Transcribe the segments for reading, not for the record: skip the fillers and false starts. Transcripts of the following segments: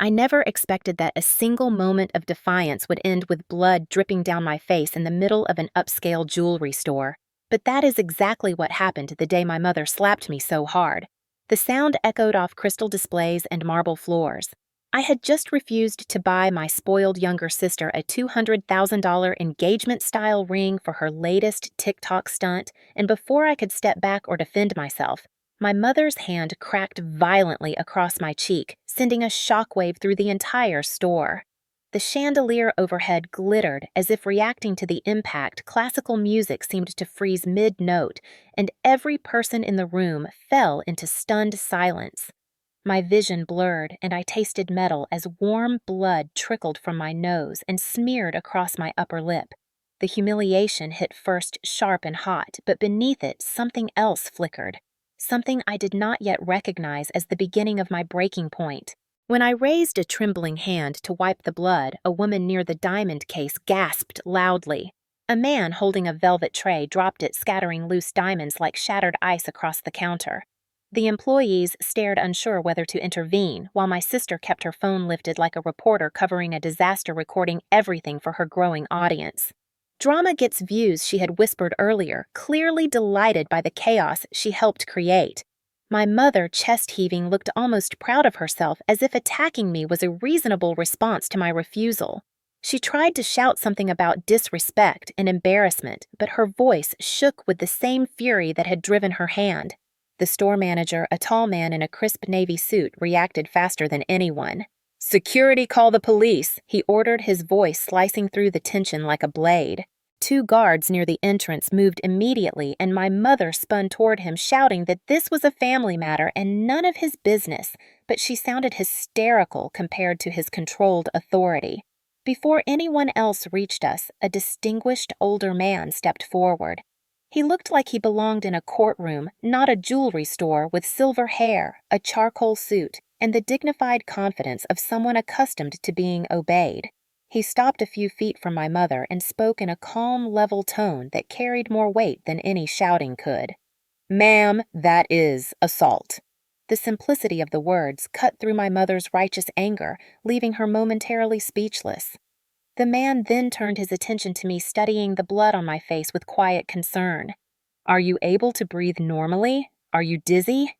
I never expected that a single moment of defiance would end with blood dripping down my face in the middle of an upscale jewelry store. But that is exactly what happened the day my mother slapped me so hard. The sound echoed off crystal displays and marble floors. I had just refused to buy my spoiled younger sister a $200,000 engagement-style ring for her latest TikTok stunt, and before I could step back or defend myself, my mother's hand cracked violently across my cheek, sending a shockwave through the entire store. The chandelier overhead glittered as if reacting to the impact. Classical music seemed to freeze mid-note, and every person in the room fell into stunned silence. My vision blurred, and I tasted metal as warm blood trickled from my nose and smeared across my upper lip. The humiliation hit first sharp and hot, but beneath it something else flickered. Something I did not yet recognize as the beginning of my breaking point. When I raised a trembling hand to wipe the blood, a woman near the diamond case gasped loudly. A man holding a velvet tray dropped it, scattering loose diamonds like shattered ice across the counter. The employees stared, unsure whether to intervene, while my sister kept her phone lifted like a reporter covering a disaster, recording everything for her growing audience. Drama gets views, she had whispered earlier, clearly delighted by the chaos she helped create. My mother, chest-heaving, looked almost proud of herself, as if attacking me was a reasonable response to my refusal. She tried to shout something about disrespect and embarrassment, but her voice shook with the same fury that had driven her hand. The store manager, a tall man in a crisp navy suit, reacted faster than anyone. "Security, call the police," he ordered, his voice slicing through the tension like a blade. Two guards near the entrance moved immediately, and my mother spun toward him, shouting that this was a family matter and none of his business, but she sounded hysterical compared to his controlled authority. Before anyone else reached us, a distinguished older man stepped forward. He looked like he belonged in a courtroom, not a jewelry store, with silver hair, a charcoal suit, and the dignified confidence of someone accustomed to being obeyed. He stopped a few feet from my mother and spoke in a calm, level tone that carried more weight than any shouting could. "Ma'am, that is assault." The simplicity of the words cut through my mother's righteous anger, leaving her momentarily speechless. The man then turned his attention to me, studying the blood on my face with quiet concern. "Are you able to breathe normally? Are you dizzy?"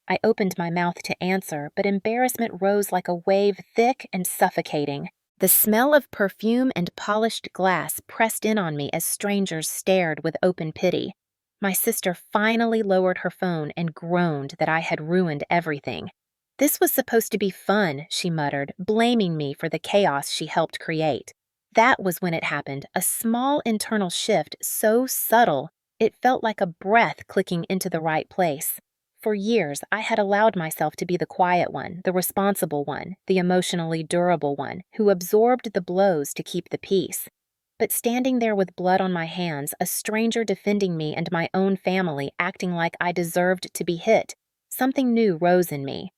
I opened my mouth to answer, but embarrassment rose like a wave, thick and suffocating. The smell of perfume and polished glass pressed in on me as strangers stared with open pity. My sister finally lowered her phone and groaned that I had ruined everything. "This was supposed to be fun," she muttered, blaming me for the chaos she helped create. That was when it happened, a small internal shift so subtle it felt like a breath clicking into the right place. For years, I had allowed myself to be the quiet one, the responsible one, the emotionally durable one, who absorbed the blows to keep the peace. But standing there with blood on my hands, a stranger defending me and my own family, acting like I deserved to be hit, something new rose in me.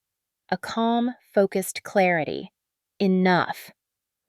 A calm, focused clarity. Enough.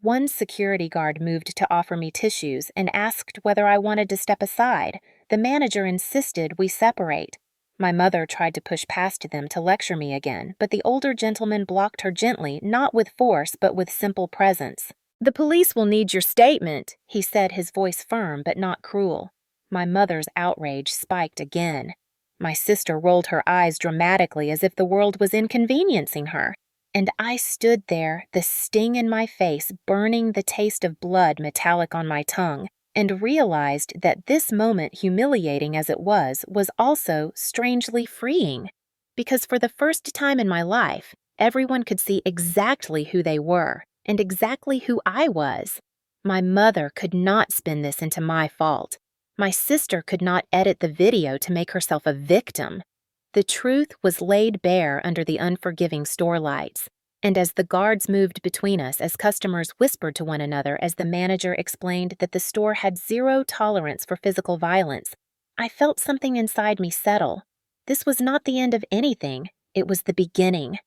One security guard moved to offer me tissues and asked whether I wanted to step aside. The manager insisted we separate. My mother tried to push past them to lecture me again, but the older gentleman blocked her gently, not with force, but with simple presence. "The police will need your statement," he said, his voice firm but not cruel. My mother's outrage spiked again. My sister rolled her eyes dramatically as if the world was inconveniencing her. And I stood there, the sting in my face, burning, the taste of blood metallic on my tongue, and realized that this moment, humiliating as it was also strangely freeing. Because for the first time in my life, everyone could see exactly who they were, and exactly who I was. My mother could not spin this into my fault. My sister could not edit the video to make herself a victim. The truth was laid bare under the unforgiving store lights, and as the guards moved between us, as customers whispered to one another as the manager explained that the store had zero tolerance for physical violence, I felt something inside me settle. This was not the end of anything, it was the beginning.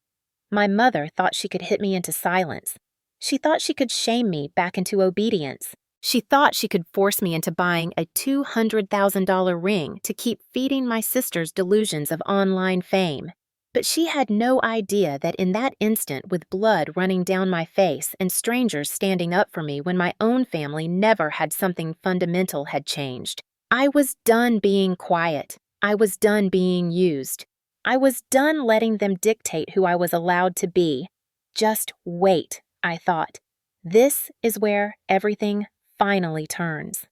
My mother thought she could hit me into silence. She thought she could shame me back into obedience. She thought she could force me into buying a $200,000 ring to keep feeding my sister's delusions of online fame. But she had no idea that in that instant, with blood running down my face and strangers standing up for me when my own family never had something fundamental had changed, I was done being quiet. I was done being used. I was done letting them dictate who I was allowed to be. Just wait, I thought. This is where everything finally turns.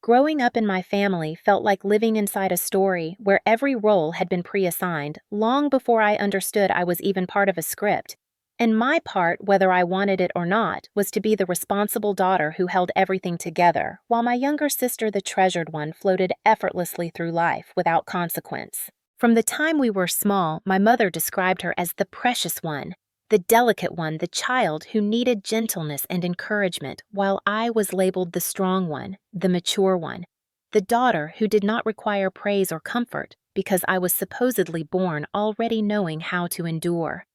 Growing up in my family felt like living inside a story where every role had been pre-assigned long before I understood I was even part of a script. And my part, whether I wanted it or not, was to be the responsible daughter who held everything together, while my younger sister, the treasured one, floated effortlessly through life without consequence. From the time we were small, my mother described her as the precious one, the delicate one, the child who needed gentleness and encouragement, while I was labeled the strong one, the mature one, the daughter who did not require praise or comfort because I was supposedly born already knowing how to endure.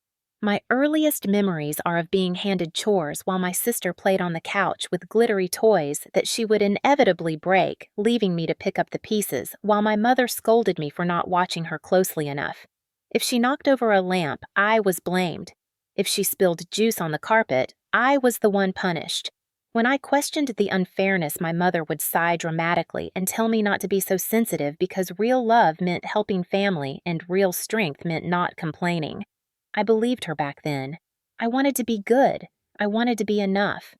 My earliest memories are of being handed chores while my sister played on the couch with glittery toys that she would inevitably break, leaving me to pick up the pieces, while my mother scolded me for not watching her closely enough. If she knocked over a lamp, I was blamed. If she spilled juice on the carpet, I was the one punished. When I questioned the unfairness, my mother would sigh dramatically and tell me not to be so sensitive because real love meant helping family and real strength meant not complaining. I believed her back then. I wanted to be good. I wanted to be enough.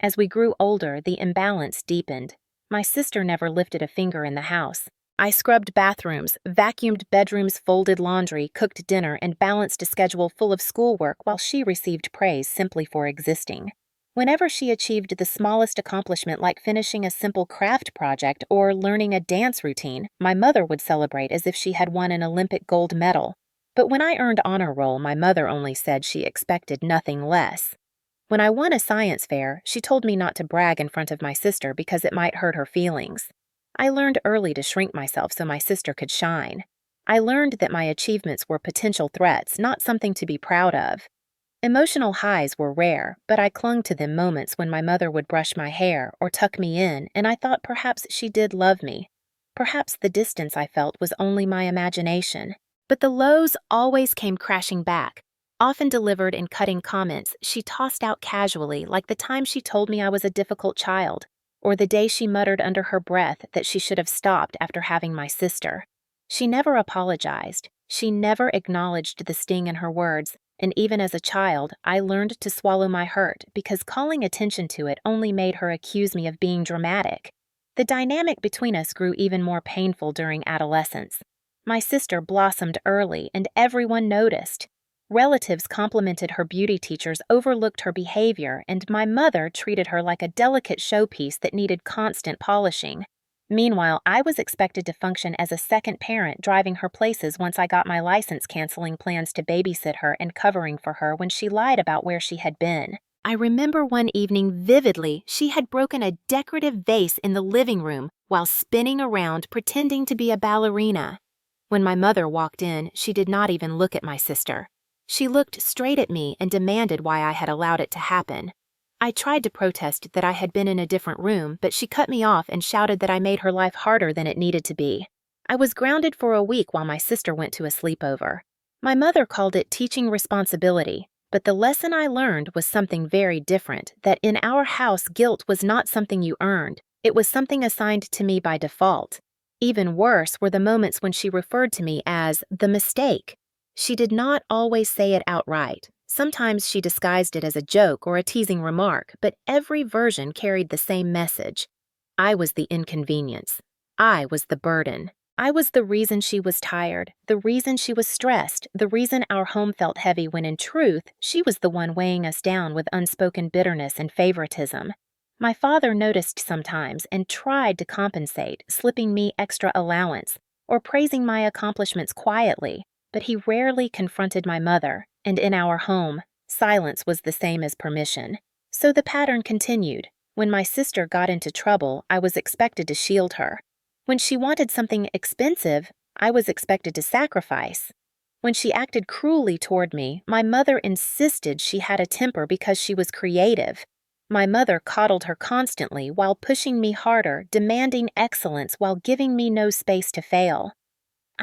As we grew older, the imbalance deepened. My sister never lifted a finger in the house. I scrubbed bathrooms, vacuumed bedrooms, folded laundry, cooked dinner, and balanced a schedule full of schoolwork while she received praise simply for existing. Whenever she achieved the smallest accomplishment like finishing a simple craft project or learning a dance routine, my mother would celebrate as if she had won an Olympic gold medal. But when I earned honor roll, my mother only said she expected nothing less. When I won a science fair, she told me not to brag in front of my sister because it might hurt her feelings. I learned early to shrink myself so my sister could shine. I learned that my achievements were potential threats, not something to be proud of. Emotional highs were rare, but I clung to them moments when my mother would brush my hair or tuck me in, and I thought perhaps she did love me. Perhaps the distance I felt was only my imagination. But the lows always came crashing back, often delivered in cutting comments she tossed out casually, like the time she told me I was a difficult child, or the day she muttered under her breath that she should have stopped after having my sister. She never apologized. She never acknowledged the sting in her words, and even as a child, I learned to swallow my hurt because calling attention to it only made her accuse me of being dramatic. The dynamic between us grew even more painful during adolescence. My sister blossomed early, and everyone noticed. Relatives complimented her beauty teachers, overlooked her behavior, and my mother treated her like a delicate showpiece that needed constant polishing. Meanwhile, I was expected to function as a second parent, driving her places once I got my license, canceling plans to babysit her and covering for her when she lied about where she had been. I remember one evening vividly, she had broken a decorative vase in the living room while spinning around pretending to be a ballerina. When my mother walked in, she did not even look at my sister. She looked straight at me and demanded why I had allowed it to happen. I tried to protest that I had been in a different room, but she cut me off and shouted that I made her life harder than it needed to be. I was grounded for a week while my sister went to a sleepover. My mother called it teaching responsibility, but the lesson I learned was something very different, that in our house guilt was not something you earned, it was something assigned to me by default. Even worse were the moments when she referred to me as the mistake. She did not always say it outright. Sometimes she disguised it as a joke or a teasing remark, but every version carried the same message. I was the inconvenience. I was the burden. I was the reason she was tired, the reason she was stressed, the reason our home felt heavy when in truth, she was the one weighing us down with unspoken bitterness and favoritism. My father noticed sometimes and tried to compensate, slipping me extra allowance or praising my accomplishments quietly, but he rarely confronted my mother, and in our home, silence was the same as permission. So the pattern continued. When my sister got into trouble, I was expected to shield her. When she wanted something expensive, I was expected to sacrifice. When she acted cruelly toward me, my mother insisted she had a temper because she was creative. My mother coddled her constantly while pushing me harder, demanding excellence while giving me no space to fail.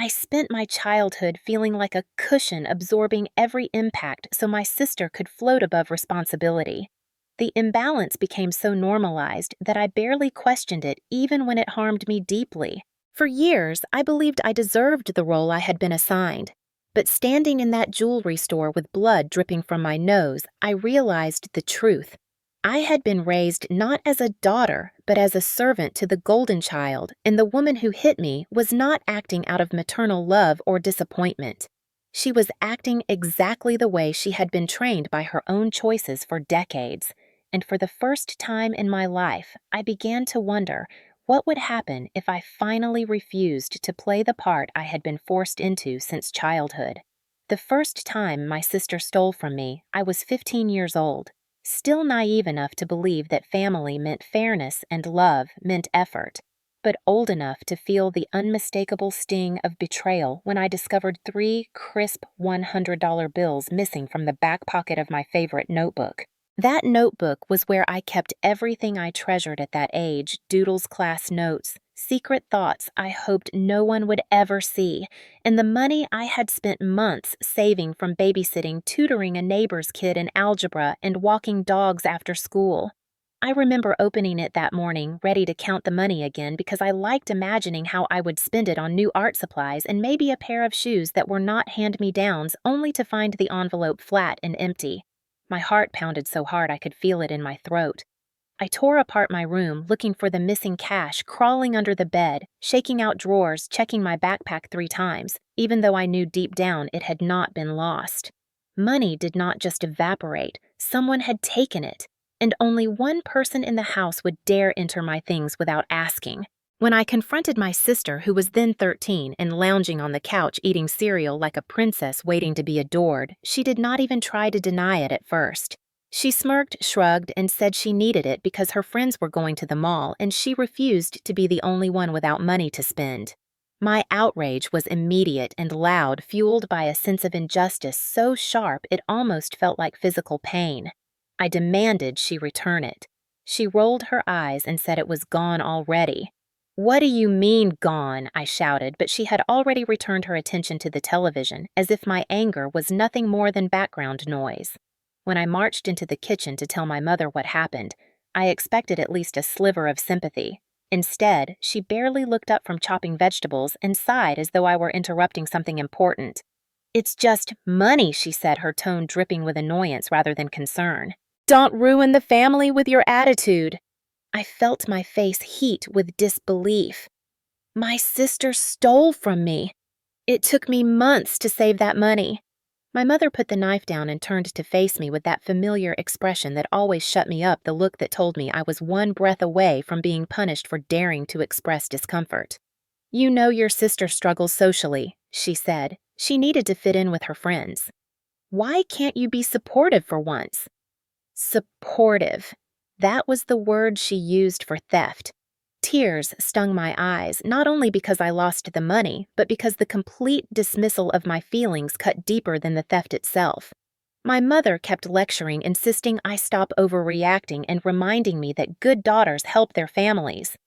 I spent my childhood feeling like a cushion absorbing every impact so my sister could float above responsibility. The imbalance became so normalized that I barely questioned it even when it harmed me deeply. For years, I believed I deserved the role I had been assigned. But standing in that jewelry store with blood dripping from my nose, I realized the truth. I had been raised not as a daughter, but as a servant to the golden child, and the woman who hit me was not acting out of maternal love or disappointment. She was acting exactly the way she had been trained by her own choices for decades. And for the first time in my life, I began to wonder what would happen if I finally refused to play the part I had been forced into since childhood. The first time my sister stole from me, I was 15 years old. Still naive enough to believe that family meant fairness and love meant effort, but old enough to feel the unmistakable sting of betrayal when I discovered 3 crisp $100 bills missing from the back pocket of my favorite notebook. That notebook was where I kept everything I treasured at that age: doodles, class notes, secret thoughts I hoped no one would ever see, and the money I had spent months saving from babysitting, tutoring a neighbor's kid in algebra, and walking dogs after school. I remember opening it that morning, ready to count the money again because I liked imagining how I would spend it on new art supplies and maybe a pair of shoes that were not hand-me-downs, only to find the envelope flat and empty. My heart pounded so hard I could feel it in my throat. I tore apart my room, looking for the missing cash, crawling under the bed, shaking out drawers, checking my backpack 3 times, even though I knew deep down it had not been lost. Money did not just evaporate, someone had taken it, and only one person in the house would dare enter my things without asking. When I confronted my sister, who was then 13 and lounging on the couch eating cereal like a princess waiting to be adored, she did not even try to deny it at first. She smirked, shrugged, and said she needed it because her friends were going to the mall and she refused to be the only one without money to spend. My outrage was immediate and loud, fueled by a sense of injustice so sharp it almost felt like physical pain. I demanded she return it. She rolled her eyes and said it was gone already. "What do you mean, gone?" I shouted, but she had already returned her attention to the television, as if my anger was nothing more than background noise. When I marched into the kitchen to tell my mother what happened, I expected at least a sliver of sympathy. Instead, she barely looked up from chopping vegetables and sighed as though I were interrupting something important. "It's just money," she said, her tone dripping with annoyance rather than concern. "Don't ruin the family with your attitude." I felt my face heat with disbelief. My sister stole from me. It took me months to save that money. My mother put the knife down and turned to face me with that familiar expression that always shut me up, the look that told me I was one breath away from being punished for daring to express discomfort. "You know your sister struggles socially," she said. "She needed to fit in with her friends. Why can't you be supportive for once?" Supportive. That was the word she used for theft. Tears stung my eyes, not only because I lost the money, but because the complete dismissal of my feelings cut deeper than the theft itself. My mother kept lecturing, insisting I stop overreacting and reminding me that good daughters help their families.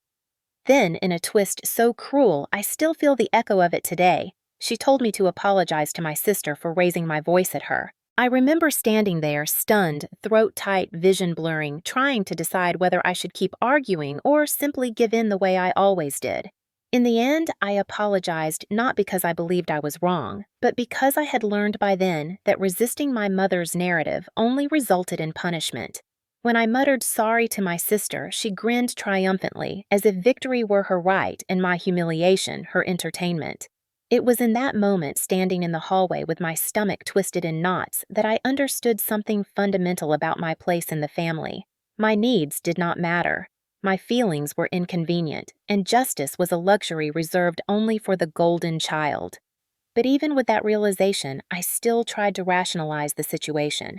Then, in a twist so cruel I still feel the echo of it today, she told me to apologize to my sister for raising my voice at her. I remember standing there, stunned, throat tight, vision blurring, trying to decide whether I should keep arguing or simply give in the way I always did. In the end, I apologized not because I believed I was wrong, but because I had learned by then that resisting my mother's narrative only resulted in punishment. When I muttered sorry to my sister, she grinned triumphantly, as if victory were her right and my humiliation her entertainment. It was in that moment, standing in the hallway with my stomach twisted in knots, that I understood something fundamental about my place in the family. My needs did not matter. My feelings were inconvenient, and justice was a luxury reserved only for the golden child. But even with that realization, I still tried to rationalize the situation.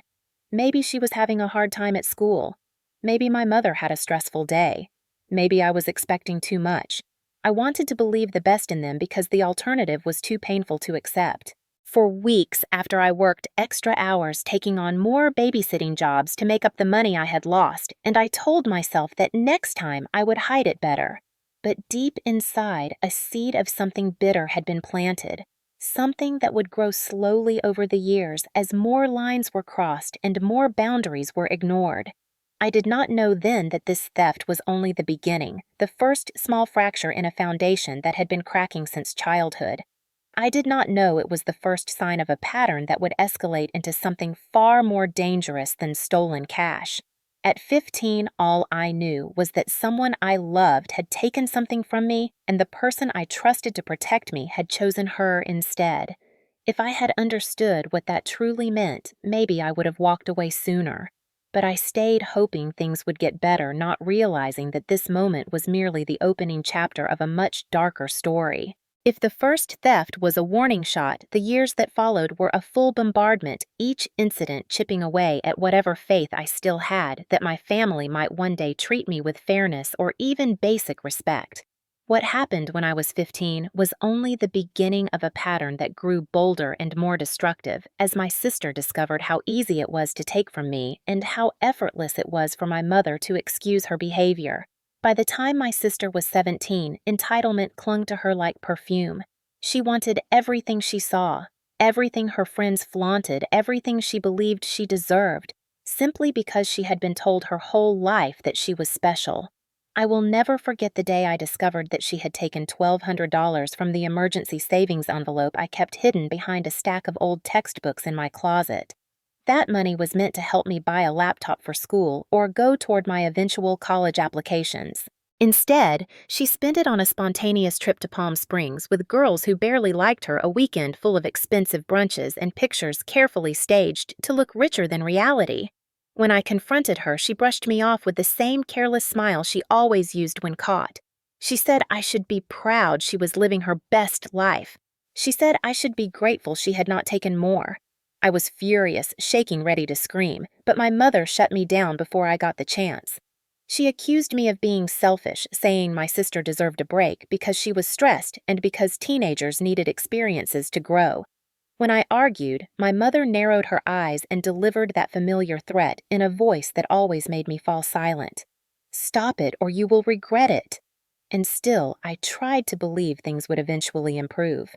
Maybe she was having a hard time at school. Maybe my mother had a stressful day. Maybe I was expecting too much. I wanted to believe the best in them because the alternative was too painful to accept. For weeks after I worked extra hours taking on more babysitting jobs to make up the money I had lost, and I told myself that next time I would hide it better. But deep inside, a seed of something bitter had been planted, something that would grow slowly over the years as more lines were crossed and more boundaries were ignored. I did not know then that this theft was only the beginning, the first small fracture in a foundation that had been cracking since childhood. I did not know it was the first sign of a pattern that would escalate into something far more dangerous than stolen cash. At 15, all I knew was that someone I loved had taken something from me, and the person I trusted to protect me had chosen her instead. If I had understood what that truly meant, maybe I would have walked away sooner. But I stayed hoping things would get better, not realizing that this moment was merely the opening chapter of a much darker story. If the first theft was a warning shot, the years that followed were a full bombardment, each incident chipping away at whatever faith I still had that my family might one day treat me with fairness or even basic respect. What happened when I was 15 was only the beginning of a pattern that grew bolder and more destructive as my sister discovered how easy it was to take from me and how effortless it was for my mother to excuse her behavior. By the time my sister was 17, entitlement clung to her like perfume. She wanted everything she saw, everything her friends flaunted, everything she believed she deserved, simply because she had been told her whole life that she was special. I will never forget the day I discovered that she had taken $1,200 from the emergency savings envelope I kept hidden behind a stack of old textbooks in my closet. That money was meant to help me buy a laptop for school or go toward my eventual college applications. Instead, she spent it on a spontaneous trip to Palm Springs with girls who barely liked her, a weekend full of expensive brunches and pictures carefully staged to look richer than reality. When I confronted her, she brushed me off with the same careless smile she always used when caught. She said I should be proud she was living her best life. She said I should be grateful she had not taken more. I was furious, shaking ready to scream, but my mother shut me down before I got the chance. She accused me of being selfish, saying my sister deserved a break because she was stressed and because teenagers needed experiences to grow. When I argued, my mother narrowed her eyes and delivered that familiar threat in a voice that always made me fall silent. "Stop it, or you will regret it." And still, I tried to believe things would eventually improve.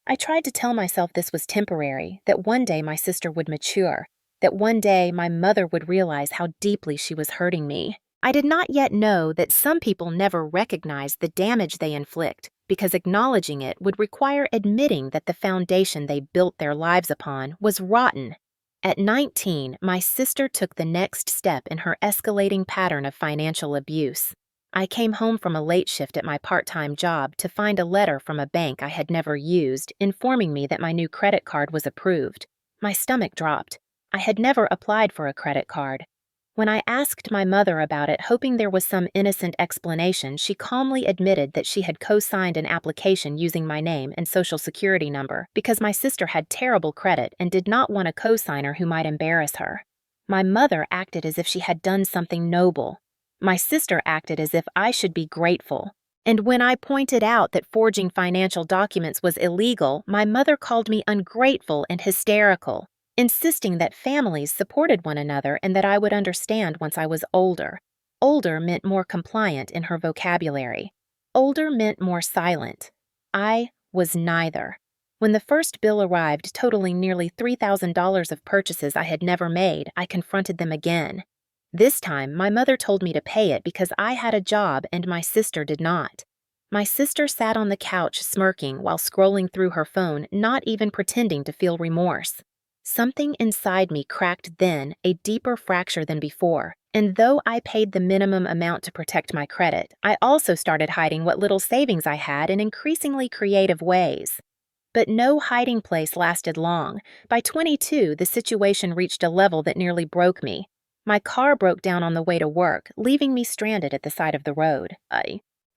I tried to tell myself this was temporary, that one day my sister would mature, that one day my mother would realize how deeply she was hurting me. I did not yet know that some people never recognize the damage they inflict, because acknowledging it would require admitting that the foundation they built their lives upon was rotten. At 19, my sister took the next step in her escalating pattern of financial abuse. I came home from a late shift at my part-time job to find a letter from a bank I had never used informing me that my new credit card was approved. My stomach dropped. I had never applied for a credit card. When I asked my mother about it, hoping there was some innocent explanation, she calmly admitted that she had co-signed an application using my name and social security number because my sister had terrible credit and did not want a co-signer who might embarrass her. My mother acted as if she had done something noble. My sister acted as if I should be grateful. And when I pointed out that forging financial documents was illegal, my mother called me ungrateful and hysterical, insisting that families supported one another and that I would understand once I was older. Older meant more compliant in her vocabulary. Older meant more silent. I was neither. When the first bill arrived, totaling nearly $3,000 of purchases I had never made, I confronted them again. This time, my mother told me to pay it because I had a job and my sister did not. My sister sat on the couch smirking while scrolling through her phone, not even pretending to feel remorse. Something inside me cracked then, a deeper fracture than before, and though I paid the minimum amount to protect my credit, I also started hiding what little savings I had in increasingly creative ways. But no hiding place lasted long. By 22, the situation reached a level that nearly broke me. My car broke down on the way to work, leaving me stranded at the side of the road.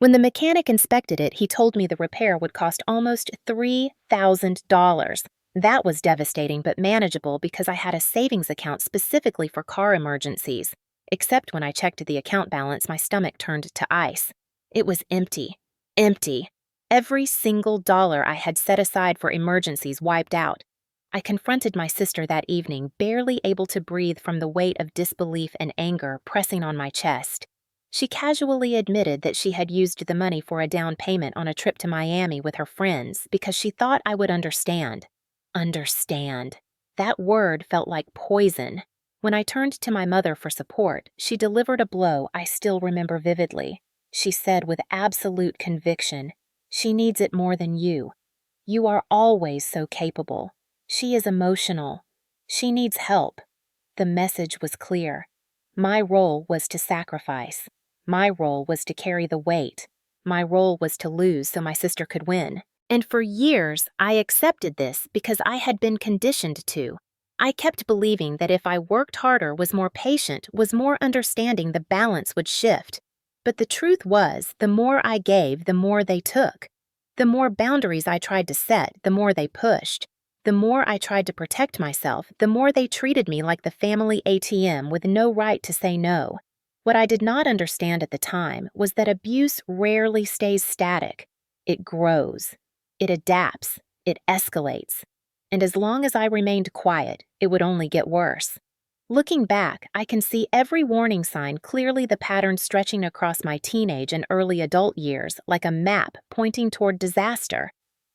When the mechanic inspected it, he told me the repair would cost almost $3,000. That was devastating but manageable because I had a savings account specifically for car emergencies. Except when I checked the account balance, my stomach turned to ice. It was empty. Empty. Every single dollar I had set aside for emergencies wiped out. I confronted my sister that evening, barely able to breathe from the weight of disbelief and anger pressing on my chest. She casually admitted that she had used the money for a down payment on a trip to Miami with her friends because she thought I would understand. Understand. That word felt like poison. When I turned to my mother for support, she delivered a blow I still remember vividly. She said with absolute conviction, "She needs it more than you. You are always so capable. She is emotional. She needs help." The message was clear. My role was to sacrifice. My role was to carry the weight. My role was to lose so my sister could win. And for years, I accepted this because I had been conditioned to. I kept believing that if I worked harder, was more patient, was more understanding, the balance would shift. But the truth was, the more I gave, the more they took. The more boundaries I tried to set, the more they pushed. The more I tried to protect myself, the more they treated me like the family ATM with no right to say no. What I did not understand at the time was that abuse rarely stays static. It grows. It adapts. It escalates. And as long as I remained quiet, it would only get worse. Looking back, I can see every warning sign clearly, the pattern stretching across my teenage and early adult years like a map pointing toward disaster.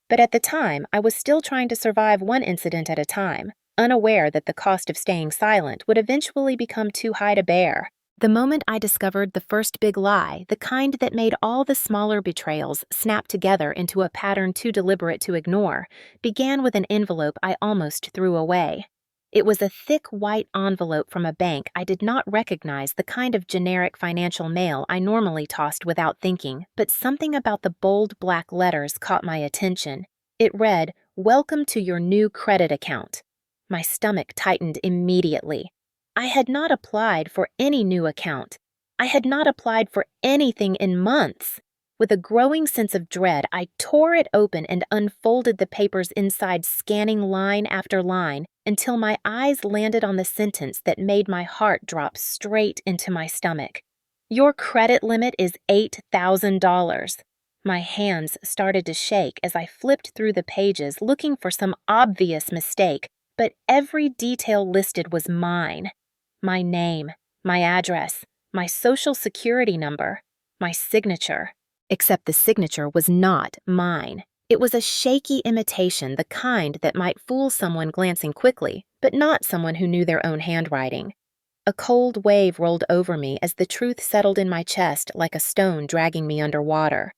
But at the time, I was still trying to survive one incident at a time, unaware that the cost of staying silent would eventually become too high to bear. The moment I discovered the first big lie, the kind that made all the smaller betrayals snap together into a pattern too deliberate to ignore, began with an envelope I almost threw away. It was a thick white envelope from a bank I did not recognize, the kind of generic financial mail I normally tossed without thinking, but something about the bold black letters caught my attention. It read, "Welcome to your new credit account." My stomach tightened immediately. I had not applied for any new account. I had not applied for anything in months. With a growing sense of dread, I tore it open and unfolded the papers inside, scanning line after line until my eyes landed on the sentence that made my heart drop straight into my stomach. "Your credit limit is $8,000. My hands started to shake as I flipped through the pages looking for some obvious mistake, but every detail listed was mine. My name, my address, my social security number, my signature. Except the signature was not mine. It was a shaky imitation, the kind that might fool someone glancing quickly, but not someone who knew their own handwriting. A cold wave rolled over me as the truth settled in my chest like a stone dragging me underwater.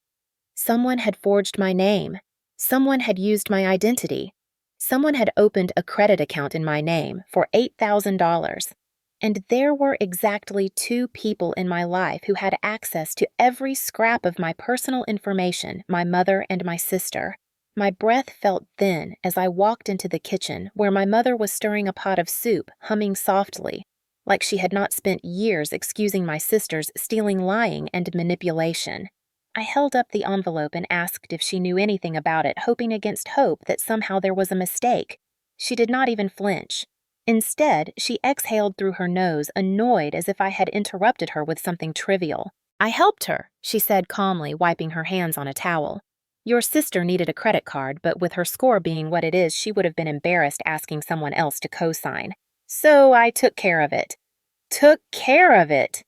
Someone had forged my name. Someone had used my identity. Someone had opened a credit account in my name for $8,000. And there were exactly 2 people in my life who had access to every scrap of my personal information, my mother and my sister. My breath felt thin as I walked into the kitchen where my mother was stirring a pot of soup, humming softly, like she had not spent years excusing my sister's stealing, lying, and manipulation. I held up the envelope and asked if she knew anything about it, hoping against hope that somehow there was a mistake. She did not even flinch. Instead, she exhaled through her nose, annoyed as if I had interrupted her with something trivial. "I helped her," she said calmly, wiping her hands on a towel. "Your sister needed a credit card, but with her score being what it is, she would have been embarrassed asking someone else to co-sign. So I took care of it." Took care of it!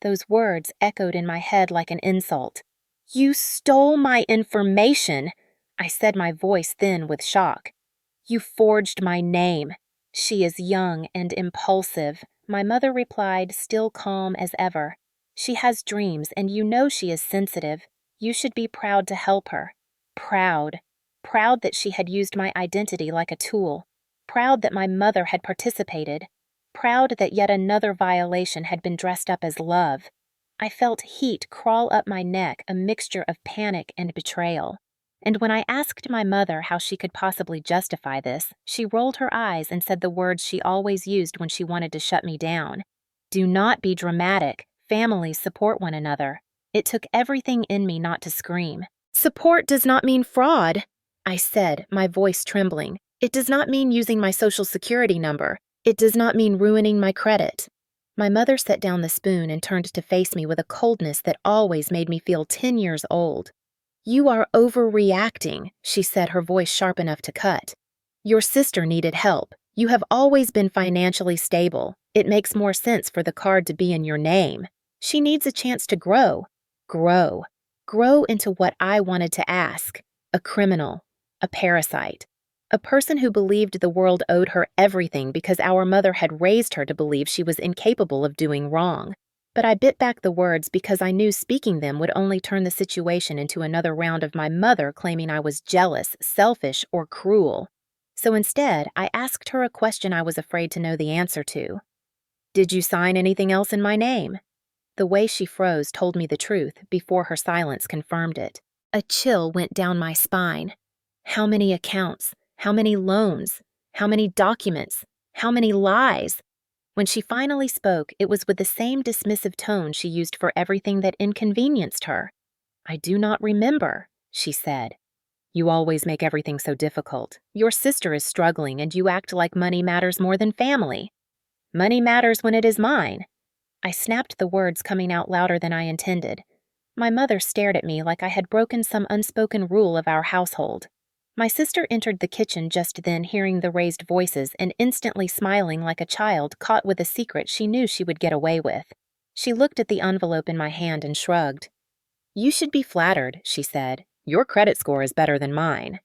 Those words echoed in my head like an insult. "You stole my information," I said, my voice thin with shock. "You forged my name. She is young and impulsive," my mother replied, still calm as ever. "She has dreams, and you know she is sensitive. You should be proud to help her. Proud. Proud that she had used my identity like a tool. Proud that my mother had participated. Proud that yet another violation had been dressed up as love." I felt heat crawl up my neck, a mixture of panic and betrayal. And when I asked my mother how she could possibly justify this, she rolled her eyes and said the words she always used when she wanted to shut me down. "Do not be dramatic. Families support one another." It took everything in me not to scream. "Support does not mean fraud," I said, my voice trembling. "It does not mean using my social security number. It does not mean ruining my credit." My mother set down the spoon and turned to face me with a coldness that always made me feel 10 years old. "You are overreacting," she said, her voice sharp enough to cut. "Your sister needed help. You have always been financially stable. It makes more sense for the card to be in your name." She needs a chance to grow. Grow. Grow into what I wanted to ask. A criminal. A parasite. A person who believed the world owed her everything because our mother had raised her to believe she was incapable of doing wrong. But I bit back the words because I knew speaking them would only turn the situation into another round of my mother claiming I was jealous, selfish, or cruel. So instead, I asked her a question I was afraid to know the answer to. Did you sign anything else in my name? The way she froze told me the truth before her silence confirmed it. A chill went down my spine. How many accounts? How many loans? How many documents? How many lies? When she finally spoke, it was with the same dismissive tone she used for everything that inconvenienced her. I do not remember, she said. You always make everything so difficult. Your sister is struggling and you act like money matters more than family. Money matters when it is mine. I snapped the words coming out louder than I intended. My mother stared at me like I had broken some unspoken rule of our household. My sister entered the kitchen just then, hearing the raised voices and instantly smiling like a child caught with a secret she knew she would get away with. She looked at the envelope in my hand and shrugged. You should be flattered, she said. Your credit score is better than mine.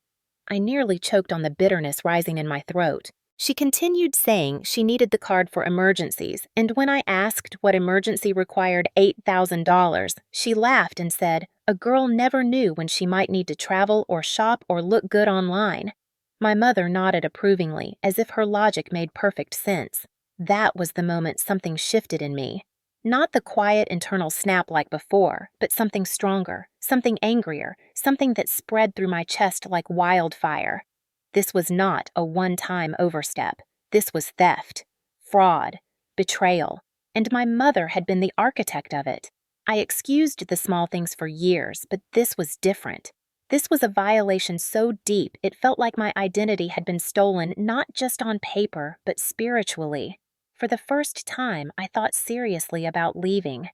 I nearly choked on the bitterness rising in my throat. She continued saying she needed the card for emergencies, and when I asked what emergency required $8,000, she laughed and said, a girl never knew when she might need to travel or shop or look good online. My mother nodded approvingly, as if her logic made perfect sense. That was the moment something shifted in me. Not the quiet internal snap like before, but something stronger, something angrier, something that spread through my chest like wildfire. This was not a one-time overstep. This was theft, fraud, betrayal, and my mother had been the architect of it. I excused the small things for years, but this was different. This was a violation so deep it felt like my identity had been stolen not just on paper, but spiritually. For the first time, I thought seriously about leaving,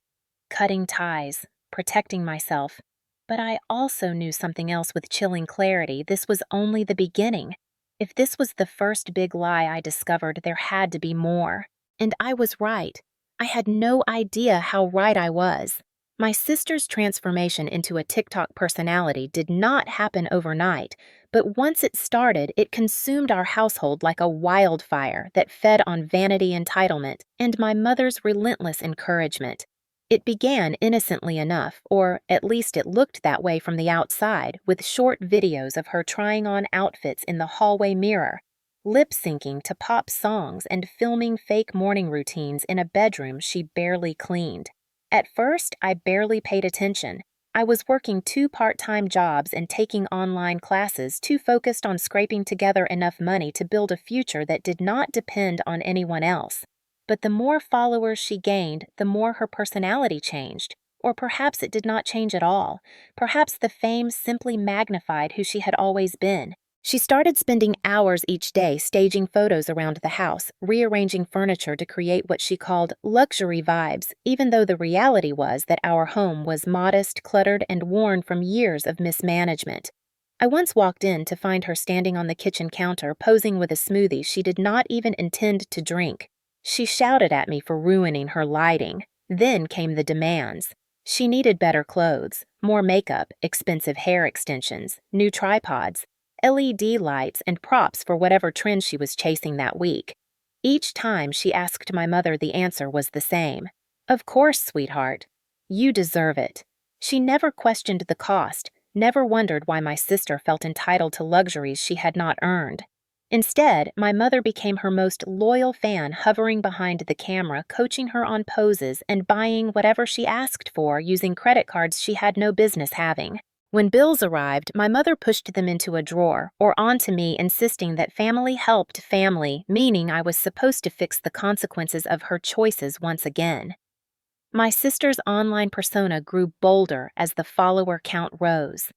cutting ties, protecting myself. But I also knew something else with chilling clarity. This was only the beginning. If this was the first big lie I discovered, there had to be more. And I was right. I had no idea how right I was. My sister's transformation into a TikTok personality did not happen overnight, but once it started, it consumed our household like a wildfire that fed on vanity entitlement and my mother's relentless encouragement. It began innocently enough, or at least it looked that way from the outside, with short videos of her trying on outfits in the hallway mirror, lip-syncing to pop songs and filming fake morning routines in a bedroom she barely cleaned. At first, I barely paid attention. I was working 2 part-time jobs and taking online classes, too focused on scraping together enough money to build a future that did not depend on anyone else. But the more followers she gained, the more her personality changed. Or perhaps it did not change at all. Perhaps the fame simply magnified who she had always been. She started spending hours each day staging photos around the house, rearranging furniture to create what she called luxury vibes, even though the reality was that our home was modest, cluttered, and worn from years of mismanagement. I once walked in to find her standing on the kitchen counter posing with a smoothie she did not even intend to drink. She shouted at me for ruining her lighting. Then came the demands. She needed better clothes, more makeup, expensive hair extensions, new tripods, LED lights, and props for whatever trend she was chasing that week. Each time she asked my mother, the answer was the same. Of course, sweetheart. You deserve it. She never questioned the cost, never wondered why my sister felt entitled to luxuries she had not earned. Instead, my mother became her most loyal fan, hovering behind the camera, coaching her on poses and buying whatever she asked for using credit cards she had no business having. When bills arrived, my mother pushed them into a drawer or onto me, insisting that family helped family, meaning I was supposed to fix the consequences of her choices once again. My sister's online persona grew bolder as the follower count rose.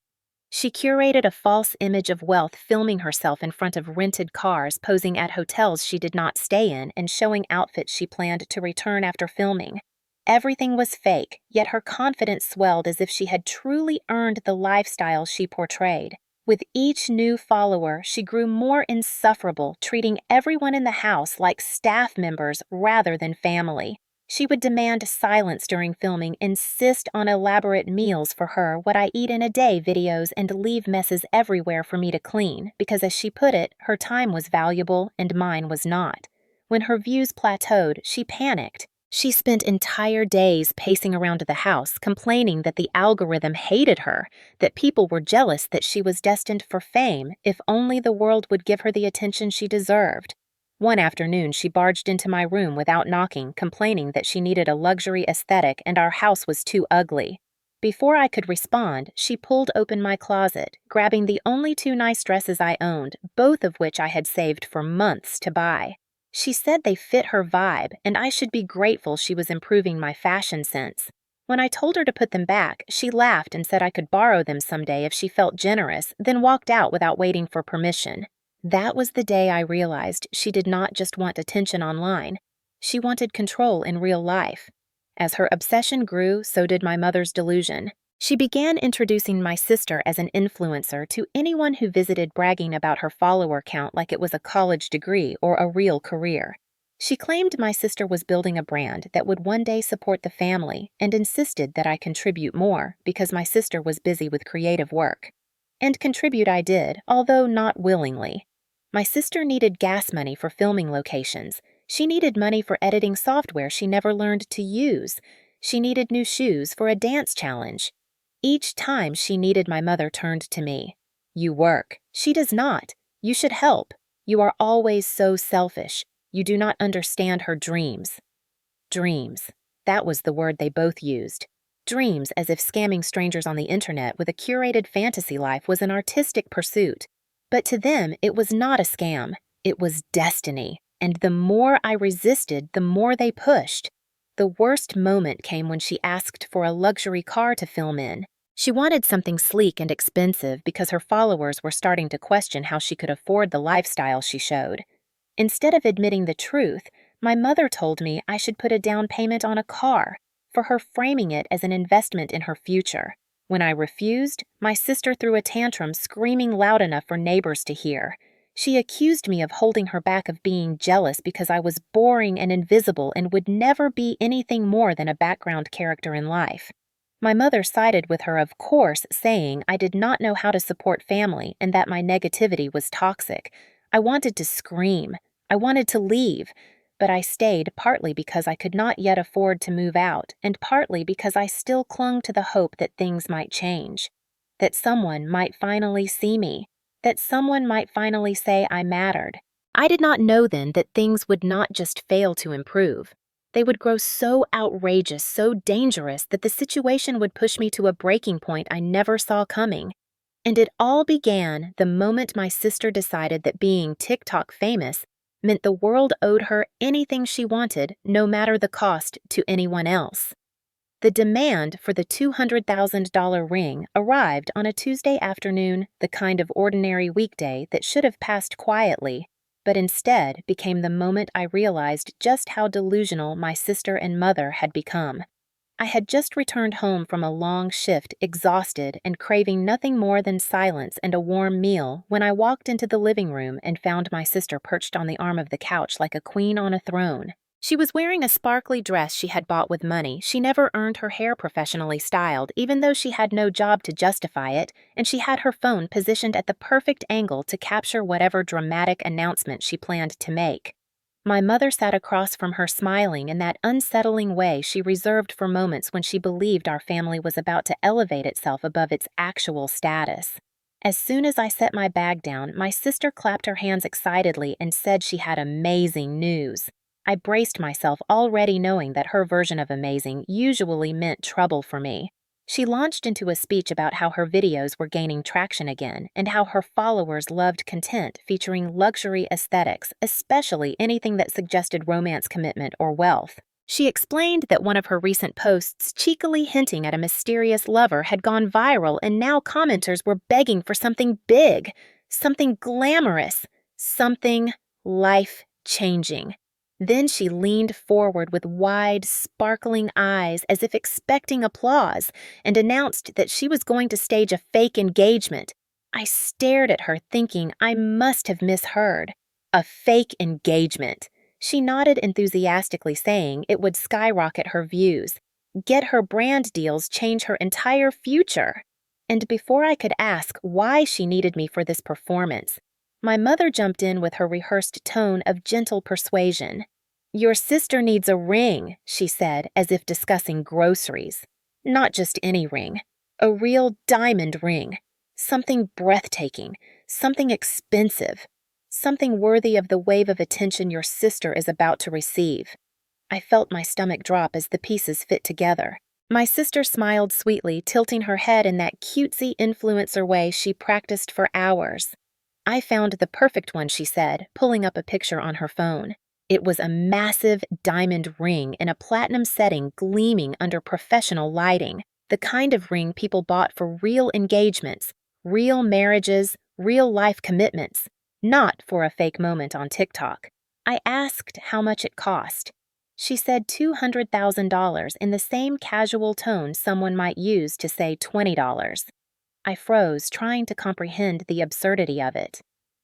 She curated a false image of wealth, filming herself in front of rented cars, posing at hotels she did not stay in, and showing outfits she planned to return after filming. Everything was fake, yet her confidence swelled as if she had truly earned the lifestyle she portrayed. With each new follower, she grew more insufferable, treating everyone in the house like staff members rather than family. She would demand silence during filming, insist on elaborate meals for her, what I eat in a day videos, and leave messes everywhere for me to clean, because as she put it, her time was valuable and mine was not. When her views plateaued, she panicked. She spent entire days pacing around the house, complaining that the algorithm hated her, that people were jealous that she was destined for fame if only the world would give her the attention she deserved. One afternoon, she barged into my room without knocking, complaining that she needed a luxury aesthetic and our house was too ugly. Before I could respond, she pulled open my closet, grabbing the only two nice dresses I owned, both of which I had saved for months to buy. She said they fit her vibe, and I should be grateful she was improving my fashion sense. When I told her to put them back, she laughed and said I could borrow them someday if she felt generous, then walked out without waiting for permission. That was the day I realized she did not just want attention online. She wanted control in real life. As her obsession grew, so did my mother's delusion. She began introducing my sister as an influencer to anyone who visited, bragging about her follower count like it was a college degree or a real career. She claimed my sister was building a brand that would one day support the family and insisted that I contribute more because my sister was busy with creative work. And contribute I did, although not willingly. My sister needed gas money for filming locations. She needed money for editing software she never learned to use. She needed new shoes for a dance challenge. Each time she needed, my mother turned to me. You work. She does not. You should help. You are always so selfish. You do not understand her dreams. Dreams. That was the word they both used. Dreams, as if scamming strangers on the internet with a curated fantasy life was an artistic pursuit. But to them, it was not a scam. It was destiny. And the more I resisted, the more they pushed. The worst moment came when she asked for a luxury car to film in. She wanted something sleek and expensive because her followers were starting to question how she could afford the lifestyle she showed. Instead of admitting the truth, my mother told me I should put a down payment on a car, for her framing it as an investment in her future. When I refused, my sister threw a tantrum, screaming loud enough for neighbors to hear. She accused me of holding her back, of being jealous because I was boring and invisible and would never be anything more than a background character in life. My mother sided with her, of course, saying I did not know how to support family and that my negativity was toxic. I wanted to scream. I wanted to leave. But I stayed, partly because I could not yet afford to move out, and partly because I still clung to the hope that things might change. That someone might finally see me. That someone might finally say I mattered. I did not know then that things would not just fail to improve. They would grow so outrageous, so dangerous, that the situation would push me to a breaking point I never saw coming. And it all began the moment my sister decided that being TikTok famous meant the world owed her anything she wanted, no matter the cost to anyone else. The demand for the $200,000 ring arrived on a Tuesday afternoon, the kind of ordinary weekday that should have passed quietly, but instead became the moment I realized just how delusional my sister and mother had become. I had just returned home from a long shift, exhausted and craving nothing more than silence and a warm meal, when I walked into the living room and found my sister perched on the arm of the couch like a queen on a throne. She was wearing a sparkly dress she had bought with money. She never earned her hair professionally styled, even though she had no job to justify it, and she had her phone positioned at the perfect angle to capture whatever dramatic announcement she planned to make. My mother sat across from her, smiling in that unsettling way she reserved for moments when she believed our family was about to elevate itself above its actual status. As soon as I set my bag down, my sister clapped her hands excitedly and said she had amazing news. I braced myself, already knowing that her version of amazing usually meant trouble for me. She launched into a speech about how her videos were gaining traction again and how her followers loved content featuring luxury aesthetics, especially anything that suggested romance, commitment, or wealth. She explained that one of her recent posts, cheekily hinting at a mysterious lover, had gone viral, and now commenters were begging for something big, something glamorous, something life-changing. Then she leaned forward with wide, sparkling eyes as if expecting applause, and announced that she was going to stage a fake engagement. I stared at her, thinking I must have misheard. A fake engagement. She nodded enthusiastically, saying it would skyrocket her views, get her brand deals, change her entire future. And before I could ask why she needed me for this performance, my mother jumped in with her rehearsed tone of gentle persuasion. "Your sister needs a ring," she said, as if discussing groceries. "Not just any ring. A real diamond ring. Something breathtaking, something expensive, something worthy of the wave of attention your sister is about to receive." I felt my stomach drop as the pieces fit together. My sister smiled sweetly, tilting her head in that cutesy influencer way she practiced for hours. "I found the perfect one," she said, pulling up a picture on her phone. It was a massive diamond ring in a platinum setting, gleaming under professional lighting, the kind of ring people bought for real engagements, real marriages, real-life commitments, not for a fake moment on TikTok. I asked how much it cost. She said $200,000 in the same casual tone someone might use to say $20. I froze, trying to comprehend the absurdity of it.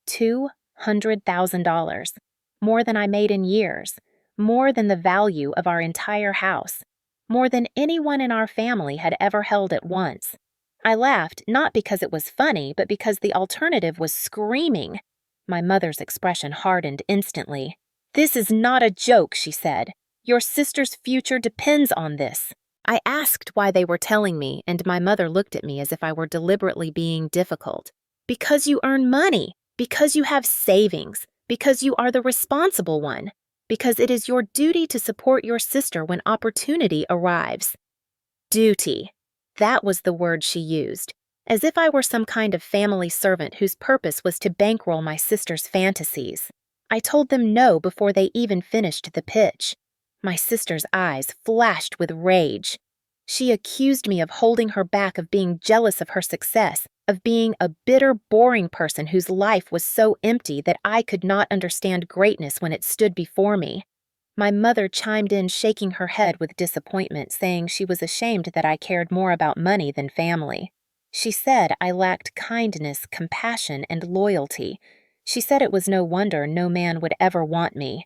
$200,000. More than I made in years. More than the value of our entire house. More than anyone in our family had ever held at once. I laughed, not because it was funny, but because the alternative was screaming. My mother's expression hardened instantly. "This is not a joke," she said. "Your sister's future depends on this." I asked why they were telling me, and my mother looked at me as if I were deliberately being difficult. "Because you earn money, because you have savings, because you are the responsible one, because it is your duty to support your sister when opportunity arrives." Duty. That was the word she used, as if I were some kind of family servant whose purpose was to bankroll my sister's fantasies. I told them no before they even finished the pitch. My sister's eyes flashed with rage. She accused me of holding her back, of being jealous of her success, of being a bitter, boring person whose life was so empty that I could not understand greatness when it stood before me. My mother chimed in, shaking her head with disappointment, saying she was ashamed that I cared more about money than family. She said I lacked kindness, compassion, and loyalty. She said it was no wonder no man would ever want me.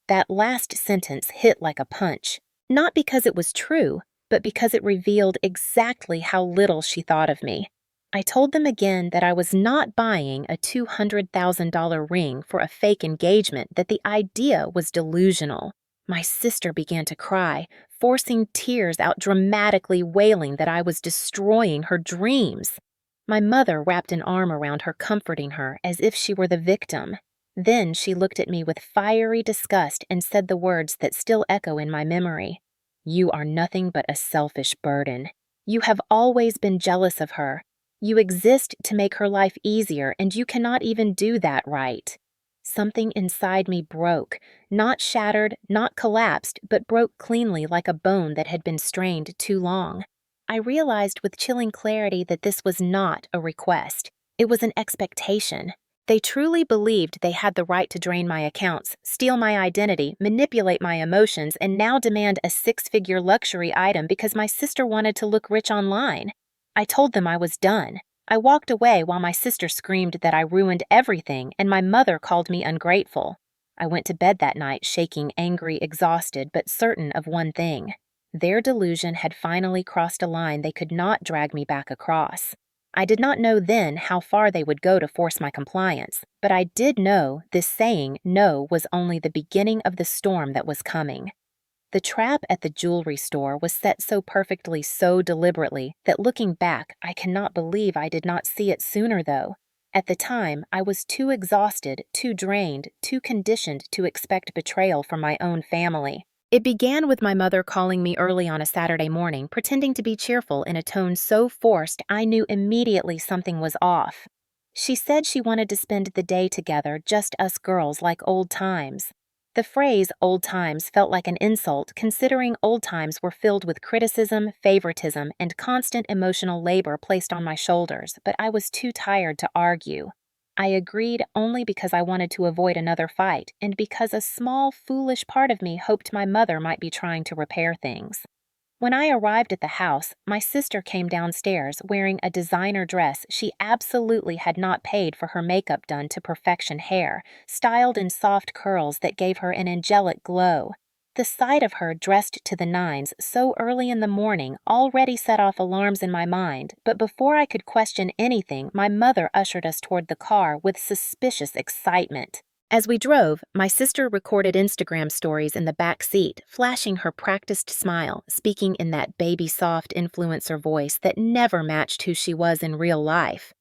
That last sentence hit like a punch, not because it was true, but because it revealed exactly how little she thought of me. I told them again that I was not buying a $200,000 ring for a fake engagement, that the idea was delusional. My sister began to cry, forcing tears out, dramatically wailing that I was destroying her dreams. My mother wrapped an arm around her, comforting her as if she were the victim. Then she looked at me with fiery disgust and said the words that still echo in my memory. "You are nothing but a selfish burden. You have always been jealous of her. You exist to make her life easier, and you cannot even do that right." Something inside me broke, not shattered, not collapsed, but broke cleanly like a bone that had been strained too long. I realized with chilling clarity that this was not a request. It was an expectation. They truly believed they had the right to drain my accounts, steal my identity, manipulate my emotions, and now demand a six-figure luxury item because my sister wanted to look rich online. I told them I was done. I walked away while my sister screamed that I ruined everything, and my mother called me ungrateful. I went to bed that night shaking, angry, exhausted, but certain of one thing. Their delusion had finally crossed a line they could not drag me back across. I did not know then how far they would go to force my compliance, but I did know this saying no was only the beginning of the storm that was coming. The trap at the jewelry store was set so perfectly, so deliberately, that looking back, I cannot believe I did not see it sooner, though. At the time, I was too exhausted, too drained, too conditioned to expect betrayal from my own family. It began with my mother calling me early on a Saturday morning, pretending to be cheerful in a tone so forced I knew immediately something was off. She said she wanted to spend the day together, just us girls, like old times. The phrase old times felt like an insult, considering old times were filled with criticism, favoritism, and constant emotional labor placed on my shoulders, but I was too tired to argue. I agreed only because I wanted to avoid another fight, and because a small, foolish part of me hoped my mother might be trying to repair things. When I arrived at the house, my sister came downstairs wearing a designer dress she absolutely had not paid for her makeup done to perfection hair, styled in soft curls that gave her an angelic glow. The sight of her dressed to the nines so early in the morning already set off alarms in my mind, but before I could question anything, my mother ushered us toward the car with suspicious excitement. As we drove, my sister recorded Instagram stories in the back seat, flashing her practiced smile, speaking in that baby-soft influencer voice that never matched who she was in real life.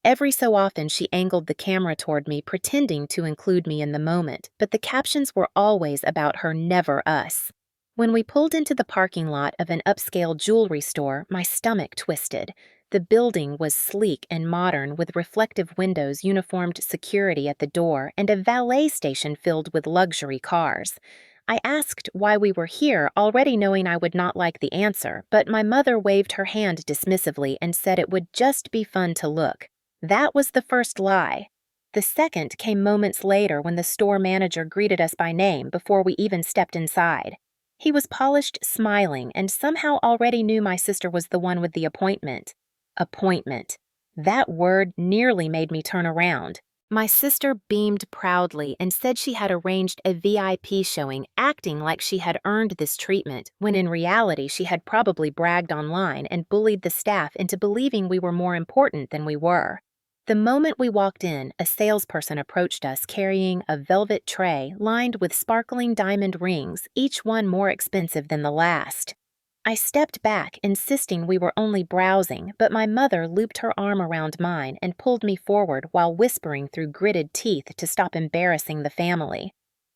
Every so often she angled the camera toward me, pretending to include me in the moment, but the captions were always about her, never us. When we pulled into the parking lot of an upscale jewelry store, my stomach twisted. The building was sleek and modern, with reflective windows, uniformed security at the door, and a valet station filled with luxury cars. I asked why we were here, already knowing I would not like the answer, but my mother waved her hand dismissively and said it would just be fun to look. That was the first lie. The second came moments later when the store manager greeted us by name before we even stepped inside. He was polished, smiling, and somehow already knew my sister was the one with the appointment. Appointment. That word nearly made me turn around. My sister beamed proudly and said she had arranged a VIP showing, acting like she had earned this treatment, when in reality she had probably bragged online and bullied the staff into believing we were more important than we were. The moment we walked in, a salesperson approached us carrying a velvet tray lined with sparkling diamond rings, each one more expensive than the last. I stepped back, insisting we were only browsing, but my mother looped her arm around mine and pulled me forward while whispering through gritted teeth to stop embarrassing the family.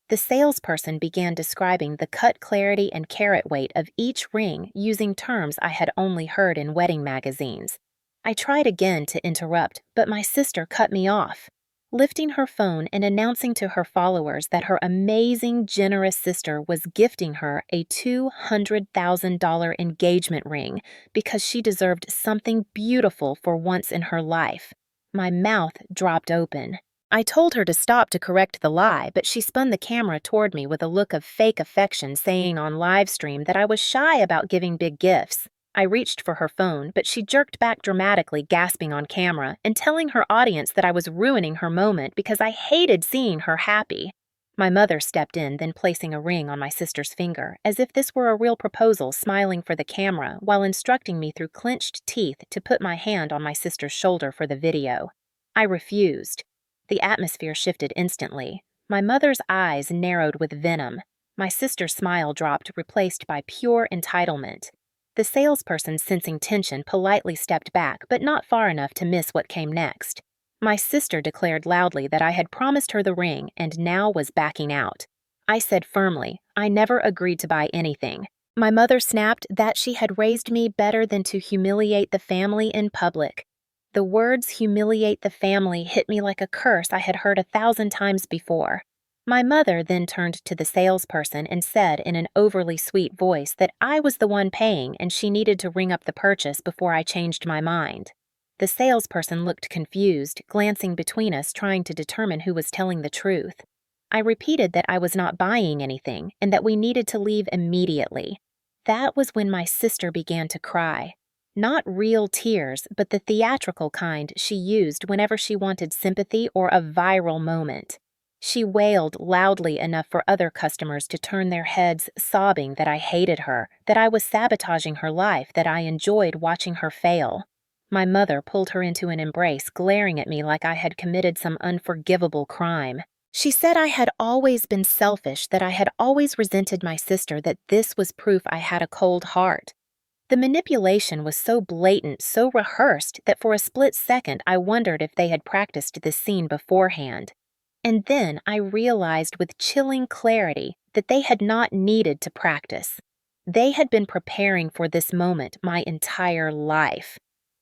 The salesperson began describing the cut clarity and carat weight of each ring using terms I had only heard in wedding magazines. I tried again to interrupt, but my sister cut me off. Lifting her phone and announcing to her followers that her amazing, generous sister was gifting her a $200,000 engagement ring because she deserved something beautiful for once in her life. My mouth dropped open. I told her to stop to correct the lie, but she spun the camera toward me with a look of fake affection, saying on live stream that I was shy about giving big gifts. I reached for her phone, but she jerked back dramatically, gasping on camera, and telling her audience that I was ruining her moment because I hated seeing her happy. My mother stepped in, then placing a ring on my sister's finger, as if this were a real proposal, smiling for the camera, while instructing me through clenched teeth to put my hand on my sister's shoulder for the video. I refused. The atmosphere shifted instantly. My mother's eyes narrowed with venom. My sister's smile dropped, replaced by pure entitlement. The salesperson, sensing tension, politely stepped back, but not far enough to miss what came next. My sister declared loudly that I had promised her the ring and now was backing out. I said firmly, I never agreed to buy anything. My mother snapped that she had raised me better than to humiliate the family in public. The words humiliate the family hit me like a curse I had heard 1,000 times before. My mother then turned to the salesperson and said in an overly sweet voice that I was the one paying and she needed to ring up the purchase before I changed my mind. The salesperson looked confused, glancing between us, trying to determine who was telling the truth. I repeated that I was not buying anything and that we needed to leave immediately. That was when my sister began to cry. Not real tears, but the theatrical kind she used whenever she wanted sympathy or a viral moment. She wailed loudly enough for other customers to turn their heads, sobbing that I hated her, that I was sabotaging her life, that I enjoyed watching her fail. My mother pulled her into an embrace, glaring at me like I had committed some unforgivable crime. She said I had always been selfish, that I had always resented my sister, that this was proof I had a cold heart. The manipulation was so blatant, so rehearsed, that for a split second I wondered if they had practiced this scene beforehand. And then I realized with chilling clarity that they had not needed to practice. They had been preparing for this moment my entire life.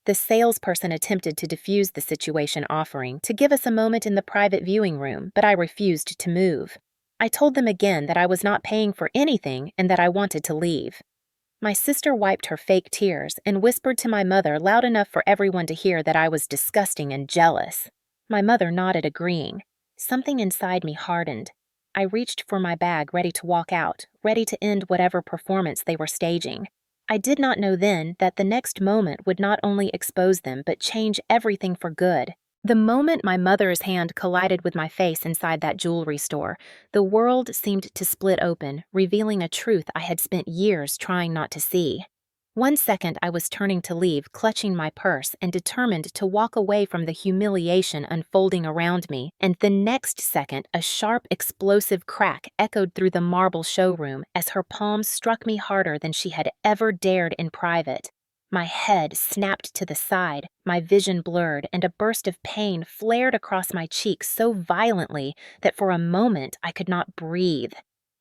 The salesperson attempted to defuse the situation, offering to give us a moment in the private viewing room, but I refused to move. I told them again that I was not paying for anything and that I wanted to leave. My sister wiped her fake tears and whispered to my mother loud enough for everyone to hear that I was disgusting and jealous. My mother nodded, agreeing. Something inside me hardened. I reached for my bag, ready to walk out, ready to end whatever performance they were staging. I did not know then that the next moment would not only expose them but change everything for good. The moment my mother's hand collided with my face inside that jewelry store, the world seemed to split open, revealing a truth I had spent years trying not to see. One second I was turning to leave, clutching my purse and determined to walk away from the humiliation unfolding around me, and the next second a sharp, explosive crack echoed through the marble showroom as her palm struck me harder than she had ever dared in private. My head snapped to the side, my vision blurred, and a burst of pain flared across my cheeks so violently that for a moment I could not breathe.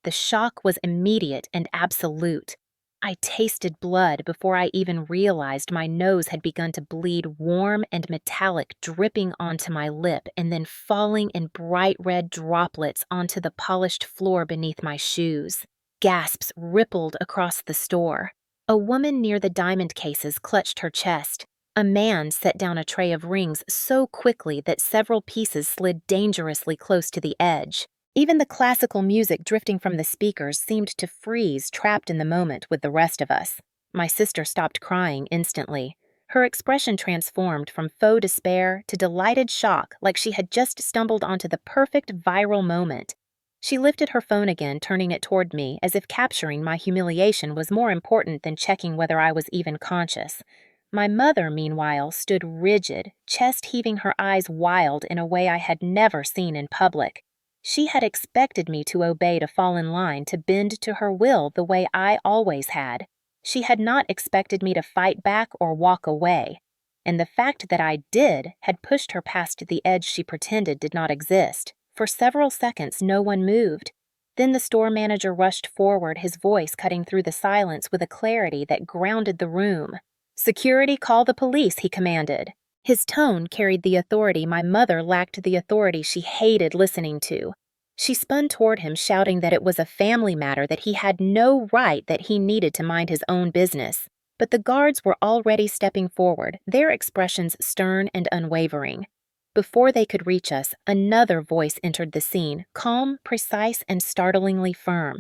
The shock was immediate and absolute. I tasted blood before I even realized my nose had begun to bleed warm and metallic, dripping onto my lip and then falling in bright red droplets onto the polished floor beneath my shoes. Gasps rippled across the store. A woman near the diamond cases clutched her chest. A man set down a tray of rings so quickly that several pieces slid dangerously close to the edge. Even the classical music drifting from the speakers seemed to freeze, trapped in the moment with the rest of us. My sister stopped crying instantly. Her expression transformed from faux despair to delighted shock, like she had just stumbled onto the perfect viral moment. She lifted her phone again, turning it toward me, as if capturing my humiliation was more important than checking whether I was even conscious. My mother, meanwhile, stood rigid, chest heaving, her eyes wild in a way I had never seen in public. She had expected me to obey, to fall in line, to bend to her will the way I always had. She had not expected me to fight back or walk away. And the fact that I did had pushed her past the edge she pretended did not exist. For several seconds, no one moved. Then the store manager rushed forward, his voice cutting through the silence with a clarity that grounded the room. "Security, call the police," he commanded. His tone carried the authority my mother lacked, the authority she hated listening to. She spun toward him, shouting that it was a family matter, that he had no right, that he needed to mind his own business. But the guards were already stepping forward, their expressions stern and unwavering. Before they could reach us, another voice entered the scene, calm, precise, and startlingly firm.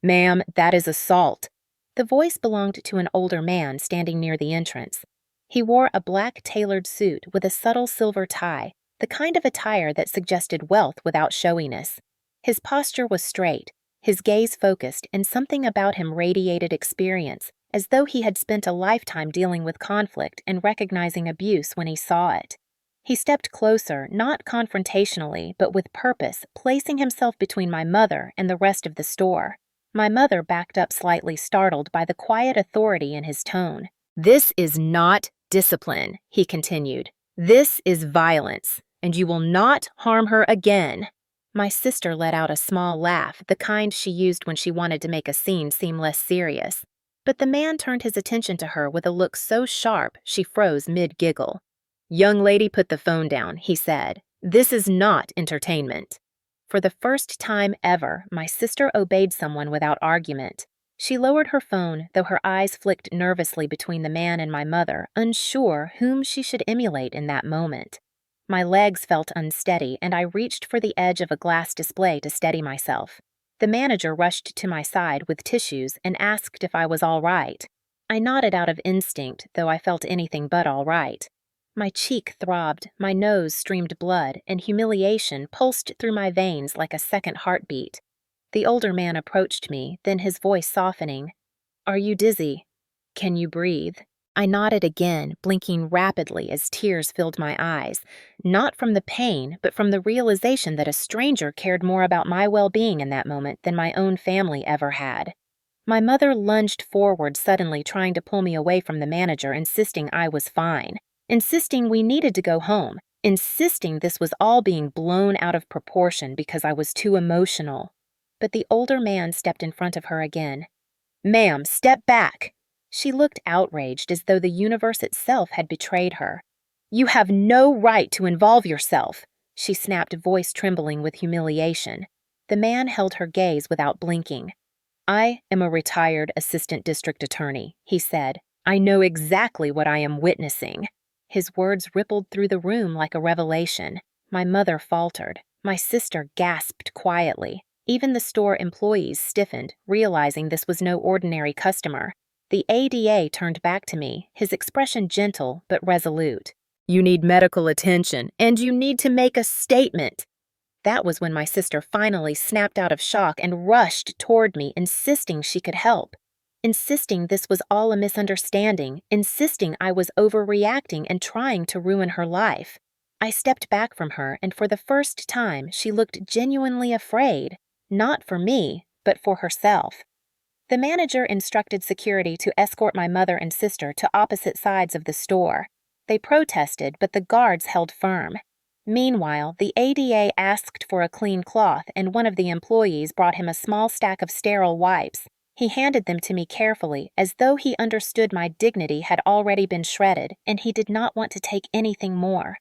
"Ma'am, that is assault." The voice belonged to an older man standing near the entrance. He wore a black tailored suit with a subtle silver tie, the kind of attire that suggested wealth without showiness. His posture was straight, his gaze focused, and something about him radiated experience, as though he had spent a lifetime dealing with conflict and recognizing abuse when he saw it. He stepped closer, not confrontationally, but with purpose, placing himself between my mother and the rest of the store. My mother backed up slightly, startled by the quiet authority in his tone. "This is not discipline," he continued. "This is violence, and you will not harm her again." My sister let out a small laugh, the kind she used when she wanted to make a scene seem less serious. But the man turned his attention to her with a look so sharp she froze mid-giggle. "Young lady, put the phone down," he said. "This is not entertainment." For the first time ever, my sister obeyed someone without argument. She lowered her phone, though her eyes flicked nervously between the man and my mother, unsure whom she should emulate in that moment. My legs felt unsteady, and I reached for the edge of a glass display to steady myself. The manager rushed to my side with tissues and asked if I was all right. I nodded out of instinct, though I felt anything but all right. My cheek throbbed, my nose streamed blood, and humiliation pulsed through my veins like a second heartbeat. The older man approached me, then his voice softening. "Are you dizzy? Can you breathe?" I nodded again, blinking rapidly as tears filled my eyes, not from the pain, but from the realization that a stranger cared more about my well-being in that moment than my own family ever had. My mother lunged forward suddenly, trying to pull me away from the manager, insisting I was fine, insisting we needed to go home, insisting this was all being blown out of proportion because I was too emotional. But the older man stepped in front of her again. "Ma'am, step back!" She looked outraged, as though the universe itself had betrayed her. "You have no right to involve yourself," she snapped, voice trembling with humiliation. The man held her gaze without blinking. "I am a retired assistant district attorney," he said. "I know exactly what I am witnessing." His words rippled through the room like a revelation. My mother faltered. My sister gasped quietly. Even the store employees stiffened, realizing this was no ordinary customer. The ADA turned back to me, his expression gentle but resolute. "You need medical attention, and you need to make a statement." That was when my sister finally snapped out of shock and rushed toward me, insisting she could help. Insisting this was all a misunderstanding, insisting I was overreacting and trying to ruin her life. I stepped back from her, and for the first time, she looked genuinely afraid, not for me, but for herself. The manager instructed security to escort my mother and sister to opposite sides of the store. They protested, but the guards held firm. Meanwhile, the ADA asked for a clean cloth, and one of the employees brought him a small stack of sterile wipes. He handed them to me carefully, as though he understood my dignity had already been shredded, and he did not want to take anything more.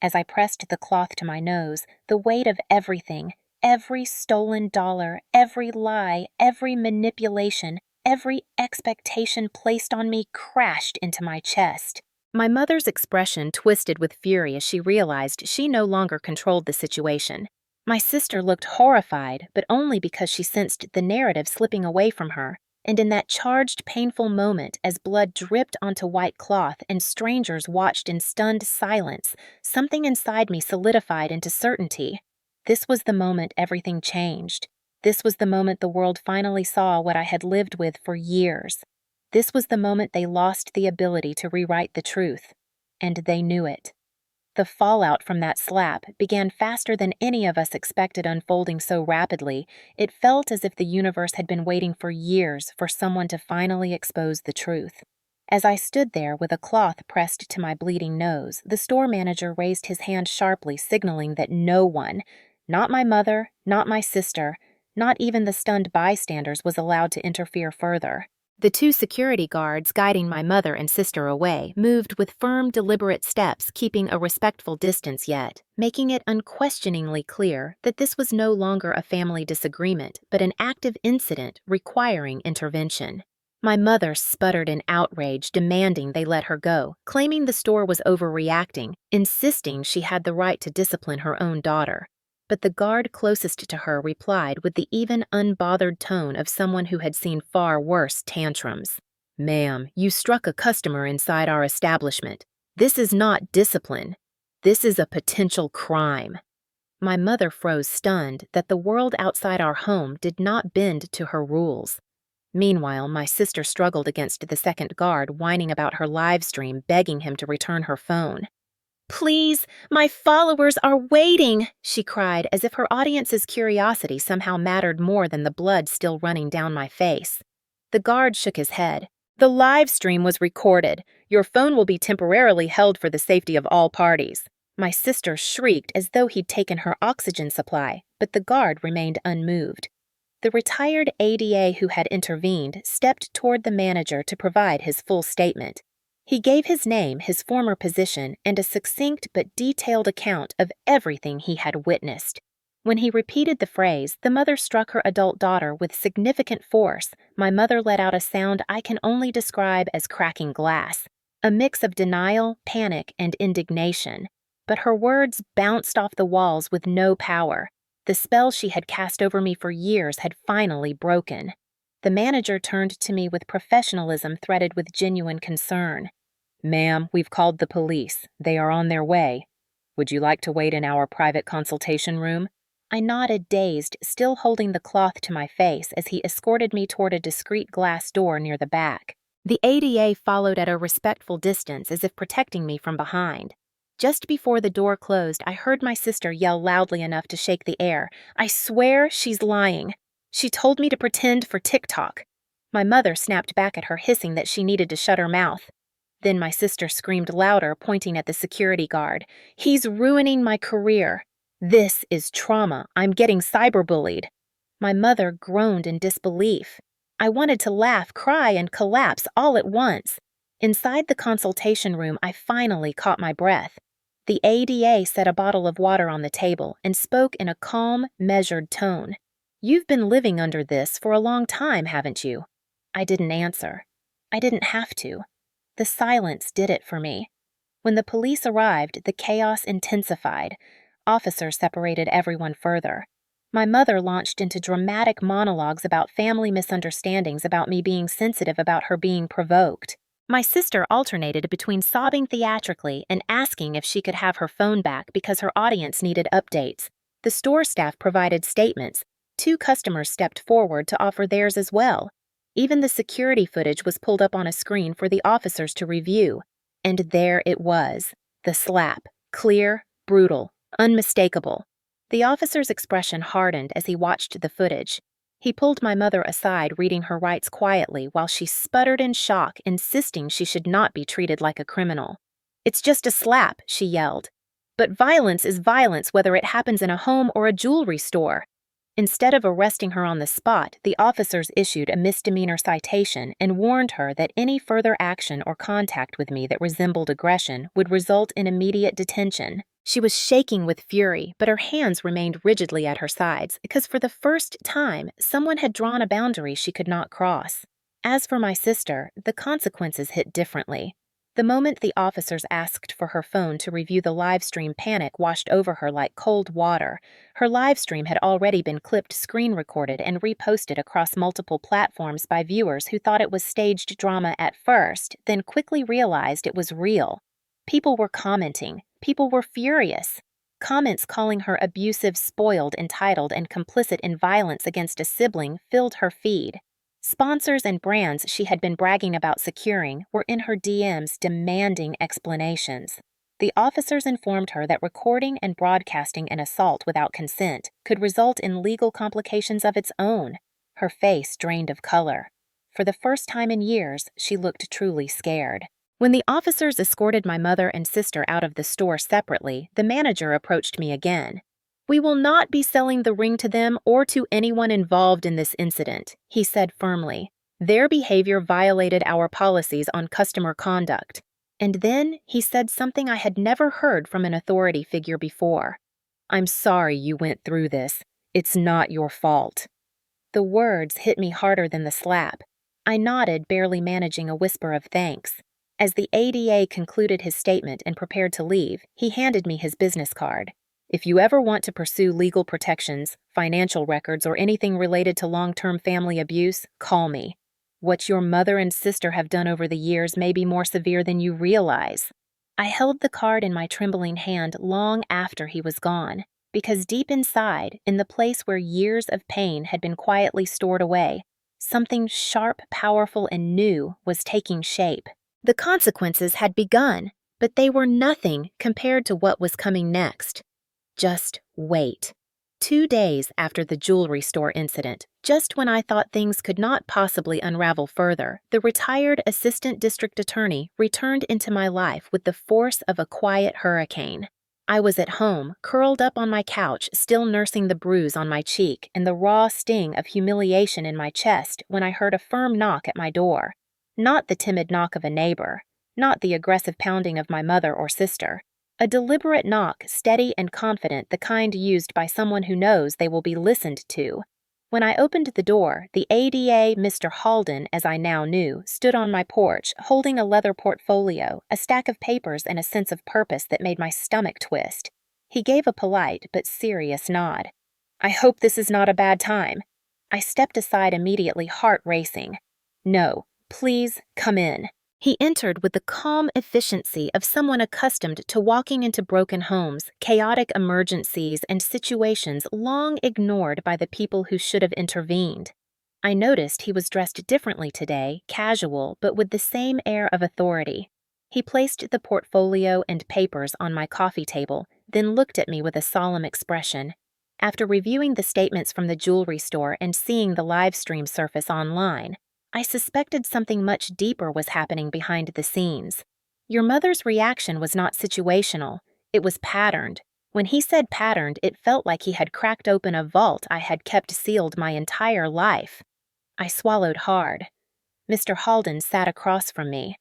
As I pressed the cloth to my nose, the weight of everything, every stolen dollar, every lie, every manipulation, every expectation placed on me crashed into my chest. My mother's expression twisted with fury as she realized she no longer controlled the situation. My sister looked horrified, but only because she sensed the narrative slipping away from her, and in that charged, painful moment as blood dripped onto white cloth and strangers watched in stunned silence, something inside me solidified into certainty. This was the moment everything changed. This was the moment the world finally saw what I had lived with for years. This was the moment they lost the ability to rewrite the truth. And they knew it. The fallout from that slap began faster than any of us expected, unfolding so rapidly, it felt as if the universe had been waiting for years for someone to finally expose the truth. As I stood there with a cloth pressed to my bleeding nose, the store manager raised his hand sharply, signaling that no one, not my mother, not my sister, not even the stunned bystanders, was allowed to interfere further. The two security guards guiding my mother and sister away moved with firm, deliberate steps, keeping a respectful distance yet, making it unquestioningly clear that this was no longer a family disagreement, but an active incident requiring intervention. My mother sputtered in outrage, demanding they let her go, claiming the store was overreacting, insisting she had the right to discipline her own daughter. But the guard closest to her replied with the even, unbothered tone of someone who had seen far worse tantrums. "Ma'am, you struck a customer inside our establishment. This is not discipline. This is a potential crime." My mother froze, stunned that the world outside our home did not bend to her rules. Meanwhile, my sister struggled against the second guard, whining about her live stream, begging him to return her phone. "Please, my followers are waiting," she cried, as if her audience's curiosity somehow mattered more than the blood still running down my face. The guard shook his head. "The live stream was recorded. Your phone will be temporarily held for the safety of all parties." My sister shrieked as though he'd taken her oxygen supply, but the guard remained unmoved. The retired ADA who had intervened stepped toward the manager to provide his full statement. He gave his name, his former position, and a succinct but detailed account of everything he had witnessed. When he repeated the phrase, "The mother struck her adult daughter" with significant force, my mother let out a sound I can only describe as cracking glass, a mix of denial, panic, and indignation. But her words bounced off the walls with no power. The spell she had cast over me for years had finally broken. The manager turned to me with professionalism threaded with genuine concern. "Ma'am, we've called the police. They are on their way. Would you like to wait in our private consultation room?" I nodded, dazed, still holding the cloth to my face as he escorted me toward a discreet glass door near the back. The ADA followed at a respectful distance, as if protecting me from behind. Just before the door closed, I heard my sister yell loudly enough to shake the air. "I swear she's lying. She told me to pretend for TikTok." My mother snapped back at her, hissing that she needed to shut her mouth. Then my sister screamed louder, pointing at the security guard. "He's ruining my career. This is trauma. I'm getting cyberbullied." My mother groaned in disbelief. I wanted to laugh, cry, and collapse all at once. Inside the consultation room, I finally caught my breath. The ADA set a bottle of water on the table and spoke in a calm, measured tone. "You've been living under this for a long time, haven't you?" I didn't answer. I didn't have to. The silence did it for me. When the police arrived, the chaos intensified. Officers separated everyone further. My mother launched into dramatic monologues about family misunderstandings about me being sensitive about her being provoked. My sister alternated between sobbing theatrically and asking if she could have her phone back because her audience needed updates. The store staff provided statements. 2 customers stepped forward to offer theirs as well. Even the security footage was pulled up on a screen for the officers to review. And there it was, the slap. Clear, brutal, unmistakable. The officer's expression hardened as he watched the footage. He pulled my mother aside, reading her rights quietly while she sputtered in shock, insisting she should not be treated like a criminal. "It's just a slap," she yelled. "But violence is violence whether it happens in a home or a jewelry store." Instead of arresting her on the spot, the officers issued a misdemeanor citation and warned her that any further action or contact with me that resembled aggression would result in immediate detention. She was shaking with fury, but her hands remained rigidly at her sides because for the first time, someone had drawn a boundary she could not cross. As for my sister, the consequences hit differently. The moment the officers asked for her phone to review the live stream, panic washed over her like cold water. Her live stream had already been clipped, screen recorded, and reposted across multiple platforms by viewers who thought it was staged drama at first, then quickly realized it was real. People were commenting. People were furious. Comments calling her abusive, spoiled, entitled, and complicit in violence against a sibling filled her feed. Sponsors and brands she had been bragging about securing were in her DMs demanding explanations. The officers informed her that recording and broadcasting an assault without consent could result in legal complications of its own. Her face drained of color. For the first time in years, she looked truly scared. When the officers escorted my mother and sister out of the store separately, the manager approached me again. "We will not be selling the ring to them or to anyone involved in this incident," he said firmly. "Their behavior violated our policies on customer conduct." And then he said something I had never heard from an authority figure before. "I'm sorry you went through this. It's not your fault." The words hit me harder than the slap. I nodded, barely managing a whisper of thanks. As the ADA concluded his statement and prepared to leave, he handed me his business card. "If you ever want to pursue legal protections, financial records, or anything related to long-term family abuse, call me. What your mother and sister have done over the years may be more severe than you realize." I held the card in my trembling hand long after he was gone, because deep inside, in the place where years of pain had been quietly stored away, something sharp, powerful, and new was taking shape. The consequences had begun, but they were nothing compared to what was coming next. Just wait. 2 days after the jewelry store incident, just when I thought things could not possibly unravel further, the retired assistant district attorney returned into my life with the force of a quiet hurricane. I was at home, curled up on my couch, still nursing the bruise on my cheek and the raw sting of humiliation in my chest when I heard a firm knock at my door. Not the timid knock of a neighbor, not the aggressive pounding of my mother or sister. A deliberate knock, steady and confident, the kind used by someone who knows they will be listened to. When I opened the door, the ADA Mr. Halden, as I now knew, stood on my porch, holding a leather portfolio, a stack of papers, and a sense of purpose that made my stomach twist. He gave a polite but serious nod. "I hope this is not a bad time." I stepped aside immediately, heart racing. "No, please come in." He entered with the calm efficiency of someone accustomed to walking into broken homes, chaotic emergencies, and situations long ignored by the people who should have intervened. I noticed he was dressed differently today, casual, but with the same air of authority. He placed the portfolio and papers on my coffee table, then looked at me with a solemn expression. After reviewing the statements from the jewelry store and seeing the live stream surface online, I suspected something much deeper was happening behind the scenes. Your mother's reaction was not situational. It was patterned. When he said patterned, it felt like he had cracked open a vault I had kept sealed my entire life. I swallowed hard. Mr. Halden sat across from me.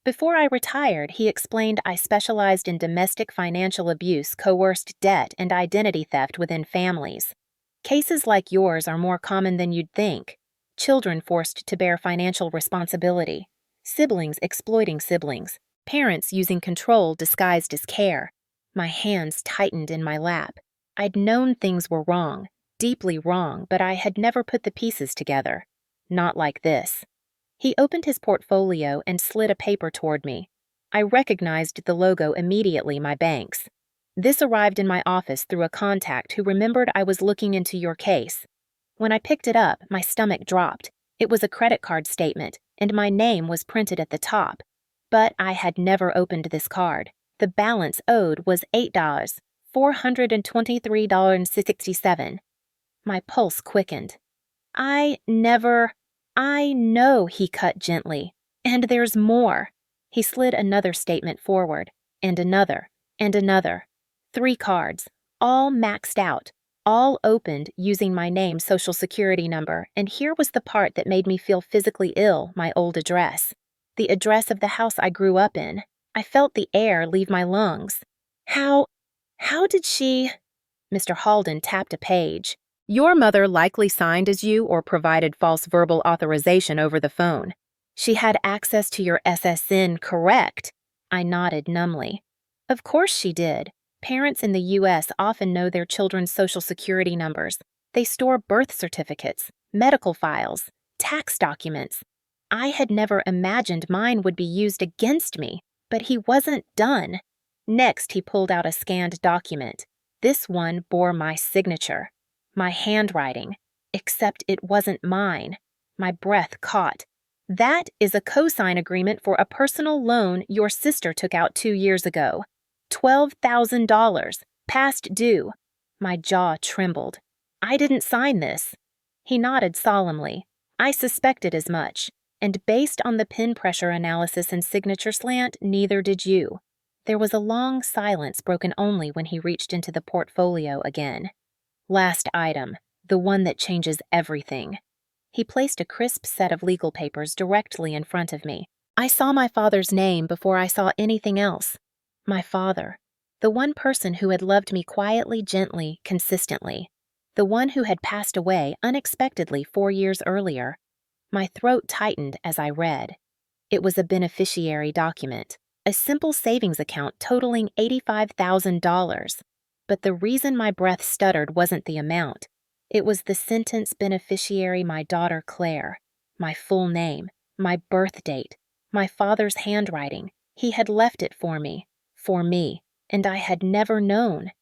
Before I retired, he explained I specialized in domestic financial abuse, coerced debt, and identity theft within families. Cases like yours are more common than you'd think. Children forced to bear financial responsibility, siblings exploiting siblings, parents using control disguised as care. My hands tightened in my lap. I'd known things were wrong. deeply wrong, but I had never put the pieces together. Not like this. He opened his portfolio and slid a paper toward me. I recognized the logo immediately, my bank's. This arrived in my office through a contact who remembered I was looking into your case. When I picked it up, my stomach dropped. It was a credit card statement, and my name was printed at the top. But I had never opened this card. The balance owed was $8, $423.67. My pulse quickened. I know, he cut gently. And there's more. He slid another statement forward, and another, and another. 3 cards, all maxed out, all opened using my name, social security number, and here was the part that made me feel physically ill, my old address. The address of the house I grew up in. I felt the air leave my lungs. How did she... Mr. Halden tapped a page. Your mother likely signed as you or provided false verbal authorization over the phone. She had access to your SSN, correct? I nodded numbly. Of course she did. Parents in the U.S. often know their children's social security numbers. They store birth certificates, medical files, tax documents. I had never imagined mine would be used against me, but he wasn't done. Next, he pulled out a scanned document. This one bore my signature, my handwriting, except it wasn't mine. My breath caught. That is a cosign agreement for a personal loan your sister took out 2 years ago. $12,000, past due. My jaw trembled. I didn't sign this. He nodded solemnly. I suspected as much, and based on the pen pressure analysis and signature slant, neither did you. There was a long silence broken only when he reached into the portfolio again. Last item, the one that changes everything. He placed a crisp set of legal papers directly in front of me. I saw my father's name before I saw anything else. My father, the one person who had loved me quietly, gently, consistently, the one who had passed away unexpectedly 4 years earlier. My throat tightened as I read. It was a beneficiary document, a simple savings account totaling $85,000. But the reason my breath stuttered wasn't the amount. It was the sentence beneficiary, my daughter Claire, my full name, my birth date, my father's handwriting. He had left it for me, and I had never known.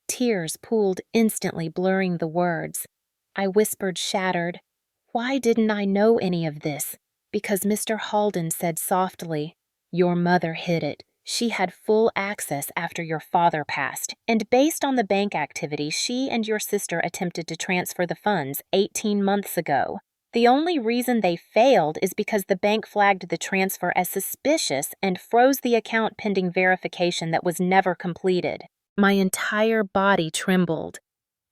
Tears pooled instantly, blurring the words. I whispered, shattered, "Why didn't I know any of this?" Because Mr. Halden said softly, "Your mother hid it. She had full access after your father passed, and based on the bank activity, she and your sister attempted to transfer the funds 18 months ago. The only reason they failed is because the bank flagged the transfer as suspicious and froze the account pending verification that was never completed." My entire body trembled.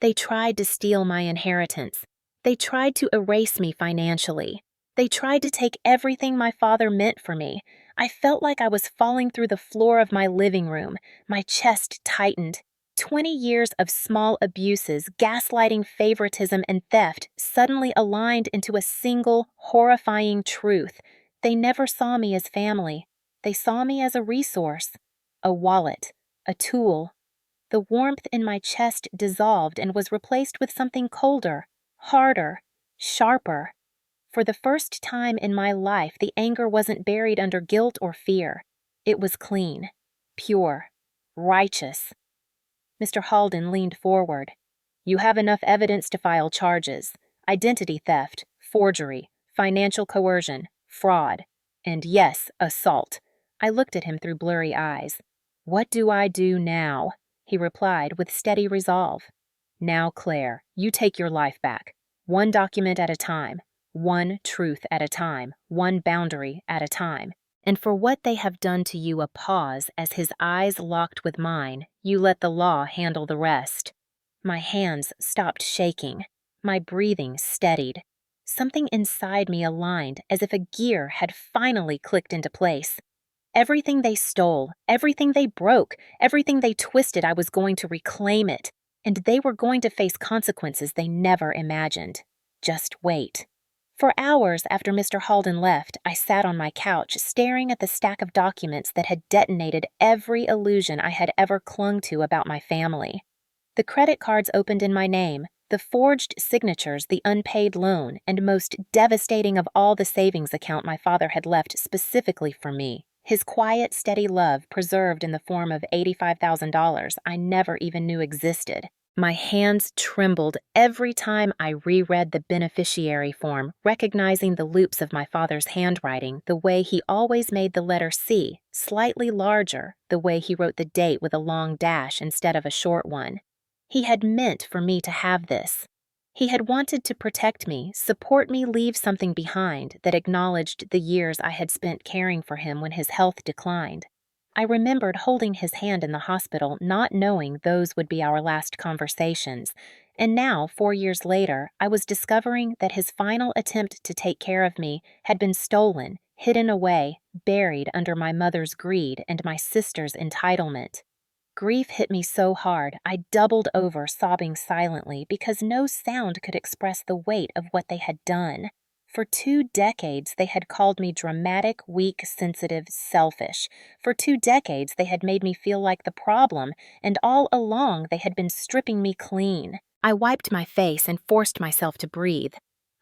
They tried to steal my inheritance. They tried to erase me financially. They tried to take everything my father meant for me. I felt like I was falling through the floor of my living room. My chest tightened. 20 years of small abuses, gaslighting, favoritism, and theft suddenly aligned into a single, horrifying truth. They never saw me as family. They saw me as a resource, a wallet, a tool. The warmth in my chest dissolved and was replaced with something colder, harder, sharper. For the first time in my life, the anger wasn't buried under guilt or fear. It was clean, pure, righteous. Mr. Halden leaned forward. "You have enough evidence to file charges: identity theft, forgery, financial coercion, fraud, and yes, assault." I looked at him through blurry eyes. "What do I do now?" he replied with steady resolve. "Now, Claire, you take your life back. One document at a time, one truth at a time, one boundary at a time. And for what they have done to you," a pause as his eyes locked with mine, "you let the law handle the rest." My hands stopped shaking. My breathing steadied. Something inside me aligned as if a gear had finally clicked into place. Everything they stole, everything they broke, everything they twisted, I was going to reclaim it. And they were going to face consequences they never imagined. Just wait. For hours after Mr. Halden left, I sat on my couch staring at the stack of documents that had detonated every illusion I had ever clung to about my family. The credit cards opened in my name, The forged signatures, the unpaid loan, and most devastating of all, the savings account my father had left specifically for me. His quiet, steady love preserved in the form of $85,000 I never even knew existed. My hands trembled every time I reread the beneficiary form, recognizing the loops of my father's handwriting, the way he always made the letter C slightly larger, the way he wrote the date with a long dash instead of a short one. He had meant for me to have this. He had wanted to protect me, support me, leave something behind that acknowledged the years I had spent caring for him when his health declined. I remembered holding his hand in the hospital, not knowing those would be our last conversations, and now, 4 years later, I was discovering that his final attempt to take care of me had been stolen, hidden away, buried under my mother's greed and my sister's entitlement. Grief hit me so hard, I doubled over, sobbing silently, because no sound could express the weight of what they had done. For 2 decades, they had called me dramatic, weak, sensitive, selfish. For 2 decades, they had made me feel like the problem, and all along, they had been stripping me clean. I wiped my face and forced myself to breathe.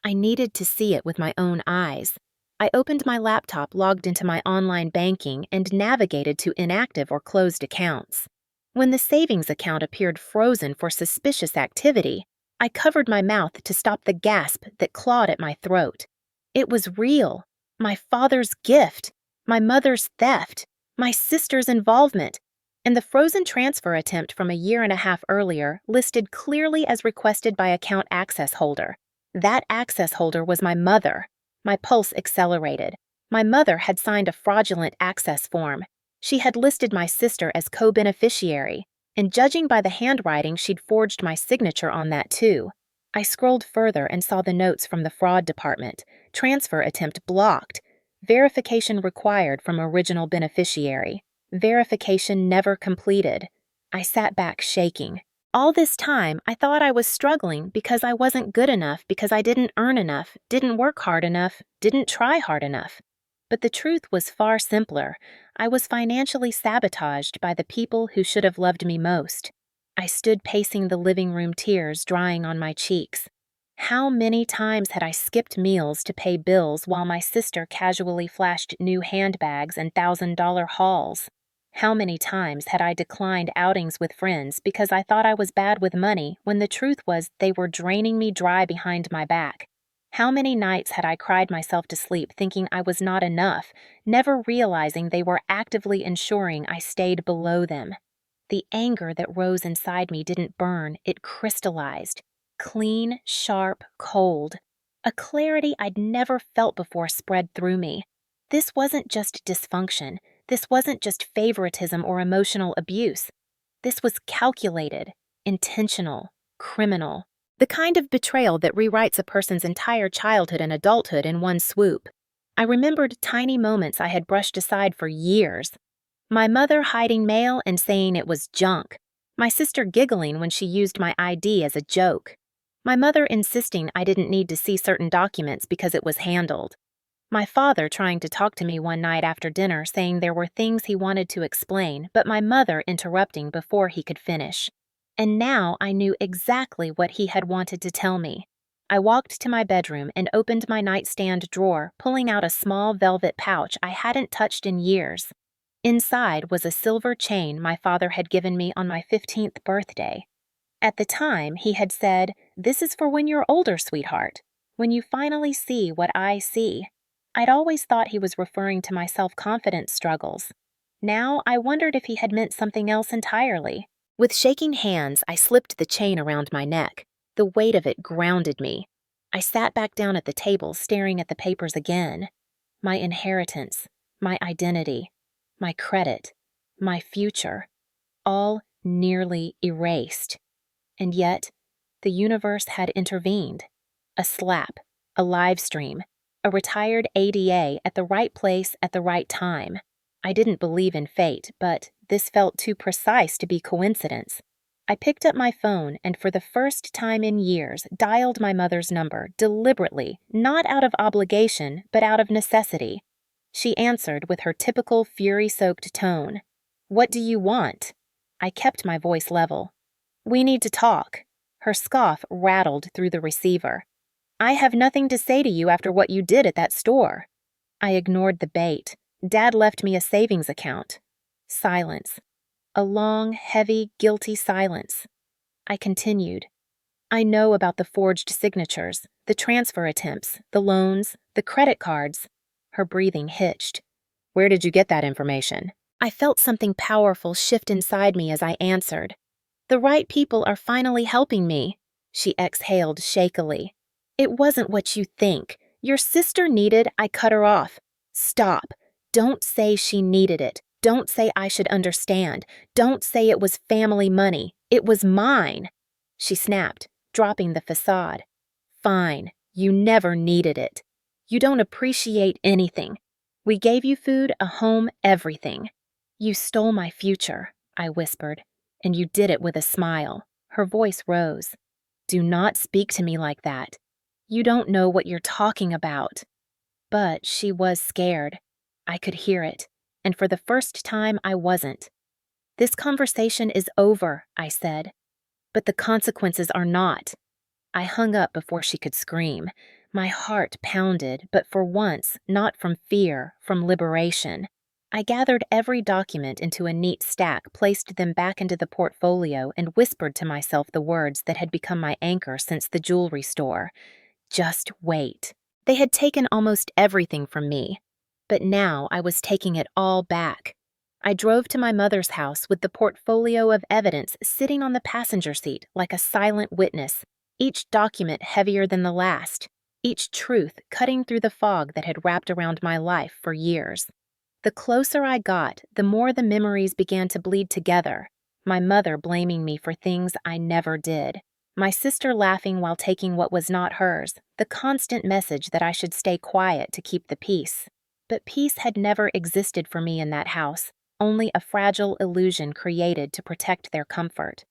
I needed to see it with my own eyes. I opened my laptop, logged into my online banking, and navigated to inactive or closed accounts. When the savings account appeared frozen for suspicious activity, I covered my mouth to stop the gasp that clawed at my throat. It was real. My father's gift, my mother's theft, my sister's involvement, and the frozen transfer attempt from a year and a half earlier listed clearly as requested by account access holder. That access holder was my mother. My pulse accelerated. My mother had signed a fraudulent access form. She had listed my sister as co-beneficiary, and judging by the handwriting, she'd forged my signature on that too. I scrolled further and saw the notes from the fraud department. Transfer attempt blocked. Verification required from original beneficiary. Verification never completed. I sat back shaking. All this time, I thought I was struggling because I wasn't good enough, because I didn't earn enough, didn't work hard enough, didn't try hard enough. But the truth was far simpler. I was financially sabotaged by the people who should have loved me most. I stood pacing the living room, tears drying on my cheeks. How many times had I skipped meals to pay bills while my sister casually flashed new handbags and $1,000 hauls? How many times had I declined outings with friends because I thought I was bad with money when the truth was they were draining me dry behind my back? How many nights had I cried myself to sleep thinking I was not enough, never realizing they were actively ensuring I stayed below them? The anger that rose inside me didn't burn, it crystallized. Clean, sharp, cold. A clarity I'd never felt before spread through me. This wasn't just dysfunction. This wasn't just favoritism or emotional abuse. This was calculated, intentional, criminal. The kind of betrayal that rewrites a person's entire childhood and adulthood in one swoop. I remembered tiny moments I had brushed aside for years. My mother hiding mail and saying it was junk. My sister giggling when she used my ID as a joke. My mother insisting I didn't need to see certain documents because it was handled. My father trying to talk to me one night after dinner, saying there were things he wanted to explain, but my mother interrupting before he could finish. And now I knew exactly what he had wanted to tell me. I walked to my bedroom and opened my nightstand drawer, pulling out a small velvet pouch I hadn't touched in years. Inside was a silver chain my father had given me on my 15th birthday. At the time, he had said, "This is for when you're older, sweetheart, when you finally see what I see." I'd always thought he was referring to my self-confidence struggles. Now I wondered if he had meant something else entirely. With shaking hands, I slipped the chain around my neck. The weight of it grounded me. I sat back down at the table, staring at the papers again. My inheritance, my identity, my credit, my future, all nearly erased. And yet, the universe had intervened. A slap, a live stream, a retired ADA at the right place at the right time. I didn't believe in fate, but this felt too precise to be coincidence. I picked up my phone and for the first time in years dialed my mother's number deliberately, not out of obligation, but out of necessity. She answered with her typical fury-soaked tone. "What do you want?" I kept my voice level. "We need to talk." Her scoff rattled through the receiver. "I have nothing to say to you after what you did at that store." I ignored the bait. Dad left me a savings account. Silence. A long, heavy, guilty silence. I continued. "I know about the forged signatures, the transfer attempts, the loans, the credit cards." Her breathing hitched. "Where did you get that information?" I felt something powerful shift inside me as I answered. "The right people are finally helping me." She exhaled shakily. "It wasn't what you think. Your sister needed—" I cut her off. "Stop. Don't say she needed it. Don't say I should understand. Don't say it was family money. It was mine." She snapped, dropping the facade. "Fine. You never needed it. You don't appreciate anything. We gave you food, a home, everything." "You stole my future," I whispered, "and you did it with a smile." Her voice rose. "Do not speak to me like that. You don't know what you're talking about." But she was scared. I could hear it, and for the first time I wasn't. "This conversation is over," I said. "But the consequences are not." I hung up before she could scream. My heart pounded, but for once, not from fear, from liberation. I gathered every document into a neat stack, placed them back into the portfolio, and whispered to myself the words that had become my anchor since the jewelry store. Just wait. They had taken almost everything from me, but now I was taking it all back. I drove to my mother's house with the portfolio of evidence sitting on the passenger seat like a silent witness, each document heavier than the last, each truth cutting through the fog that had wrapped around my life for years. The closer I got, the more the memories began to bleed together. My mother blaming me for things I never did. My sister laughing while taking what was not hers, the constant message that I should stay quiet to keep the peace. But peace had never existed for me in that house, only a fragile illusion created to protect their comfort.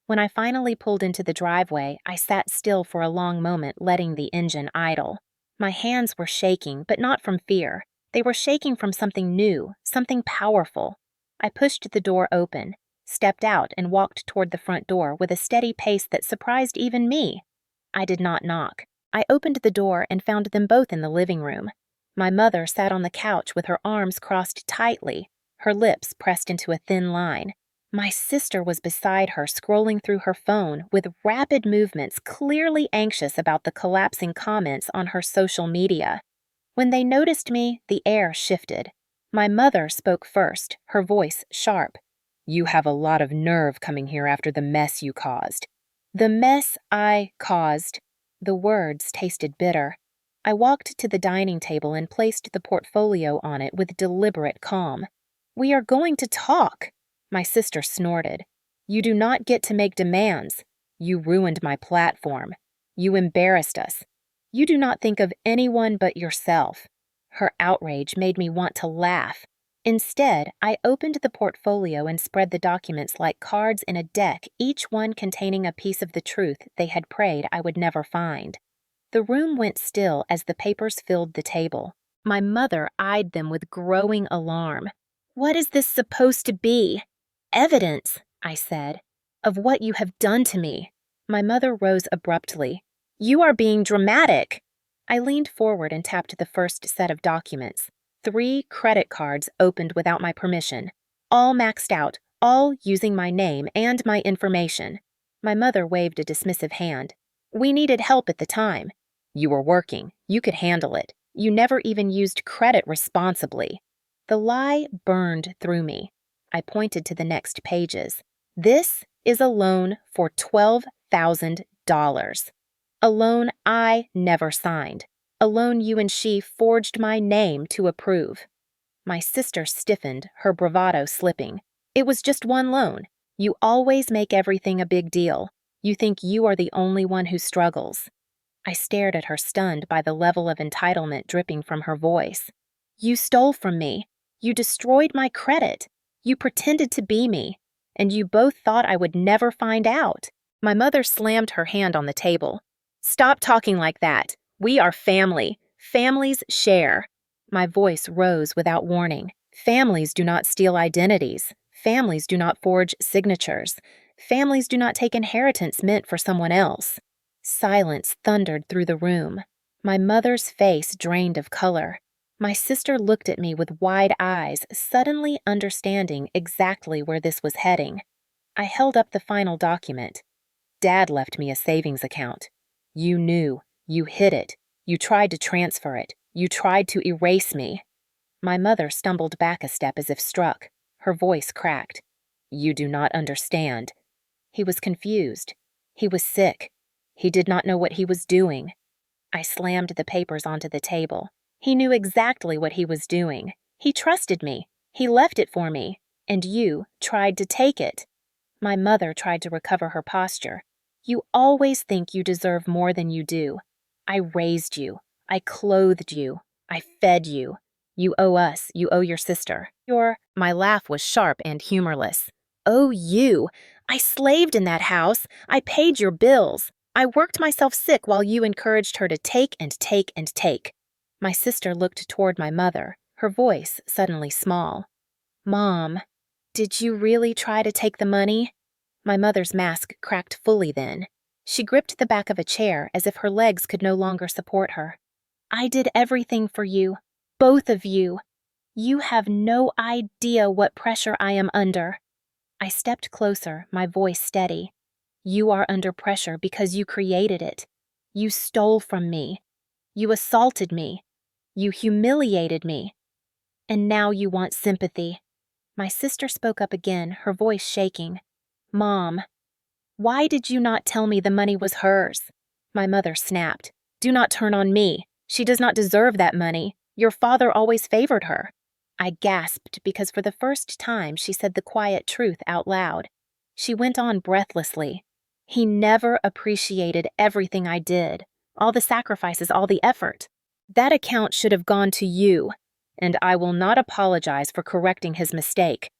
When I finally pulled into the driveway, I sat still for a long moment, letting the engine idle. My hands were shaking, but not from fear. They were shaking from something new, something powerful. I pushed the door open, stepped out, and walked toward the front door with a steady pace that surprised even me. I did not knock. I opened the door and found them both in the living room. My mother sat on the couch with her arms crossed tightly, her lips pressed into a thin line. My sister was beside her, scrolling through her phone with rapid movements, clearly anxious about the collapsing comments on her social media. When they noticed me, the air shifted. My mother spoke first, her voice sharp. "You have a lot of nerve coming here after the mess you caused." "The mess I caused." The words tasted bitter. I walked to the dining table and placed the portfolio on it with deliberate calm. "We are going to talk." My sister snorted. "You do not get to make demands. You ruined my platform. You embarrassed us. You do not think of anyone but yourself." Her outrage made me want to laugh. Instead, I opened the portfolio and spread the documents like cards in a deck, each one containing a piece of the truth they had prayed I would never find. The room went still as the papers filled the table. My mother eyed them with growing alarm. "What is this supposed to be?" "Evidence," I said, "of what you have done to me." My mother rose abruptly. "You are being dramatic." I leaned forward and tapped the first set of documents. 3 credit cards opened without my permission, all maxed out, all using my name and my information. My mother waved a dismissive hand. "We needed help at the time." "You were working. You could handle it. You never even used credit responsibly." The lie burned through me. I pointed to the next pages. "This is a loan for $12,000. A loan I never signed. A loan you and she forged my name to approve." My sister stiffened, her bravado slipping. "It was just one loan. You always make everything a big deal. You think you are the only one who struggles." I stared at her, stunned by the level of entitlement dripping from her voice. "You stole from me. You destroyed my credit. You pretended to be me. And you both thought I would never find out." My mother slammed her hand on the table. "Stop talking like that. We are family. Families share." My voice rose without warning. Families do not steal identities. Families do not forge signatures. Families do not take inheritance meant for someone else. Silence thundered through the room. My mother's face drained of color. My sister looked at me with wide eyes, suddenly understanding exactly where this was heading. I held up the final document. Dad left me a savings account. You knew. You hid it. You tried to transfer it. You tried to erase me. My mother stumbled back a step as if struck. Her voice cracked. You do not understand. He was confused. He was sick. He did not know what he was doing. I slammed the papers onto the table. He knew exactly what he was doing. He trusted me. He left it for me. And you tried to take it. My mother tried to recover her posture. You always think you deserve more than you do. I raised you. I clothed you. I fed you. You owe us. You owe your sister. My laugh was sharp and humorless. Oh, you. I slaved in that house. I paid your bills. I worked myself sick while you encouraged her to take and take and take. My sister looked toward my mother, her voice suddenly small. Mom, did you really try to take the money? My mother's mask cracked fully then. She gripped the back of a chair as if her legs could no longer support her. I did everything for you. Both of you. You have no idea what pressure I am under. I stepped closer, my voice steady. You are under pressure because you created it. You stole from me. You assaulted me. You humiliated me. And now you want sympathy. My sister spoke up again, her voice shaking. Mom, why did you not tell me the money was hers? My mother snapped. Do not turn on me. She does not deserve that money. Your father always favored her. I gasped because for the first time she said the quiet truth out loud. She went on breathlessly. He never appreciated everything I did, all the sacrifices, all the effort. That account should have gone to you, and I will not apologize for correcting his mistake.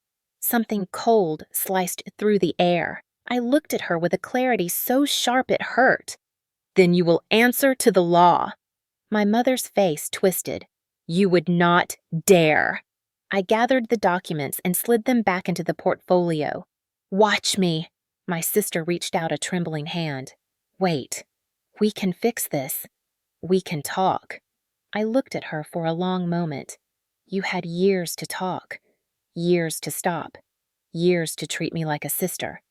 Something cold sliced through the air. I looked at her with a clarity so sharp it hurt. Then you will answer to the law. My mother's face twisted. You would not dare. I gathered the documents and slid them back into the portfolio. Watch me. My sister reached out a trembling hand. Wait. We can fix this. We can talk. I looked at her for a long moment. You had years to talk. Years to stop. Years to treat me like a sister.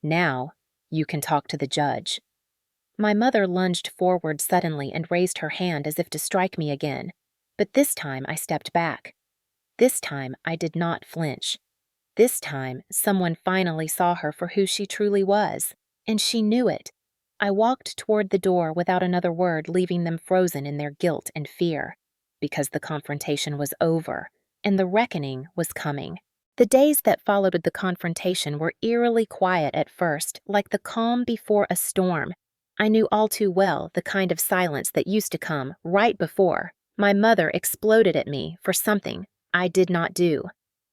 Now, you can talk to the judge. My mother lunged forward suddenly and raised her hand as if to strike me again. But this time I stepped back. This time I did not flinch. This time someone finally saw her for who she truly was, and she knew it. I walked toward the door without another word, leaving them frozen in their guilt and fear, because the confrontation was over, and the reckoning was coming. The days that followed the confrontation were eerily quiet at first, like the calm before a storm. I knew all too well the kind of silence that used to come right before. My mother exploded at me for something I did not do.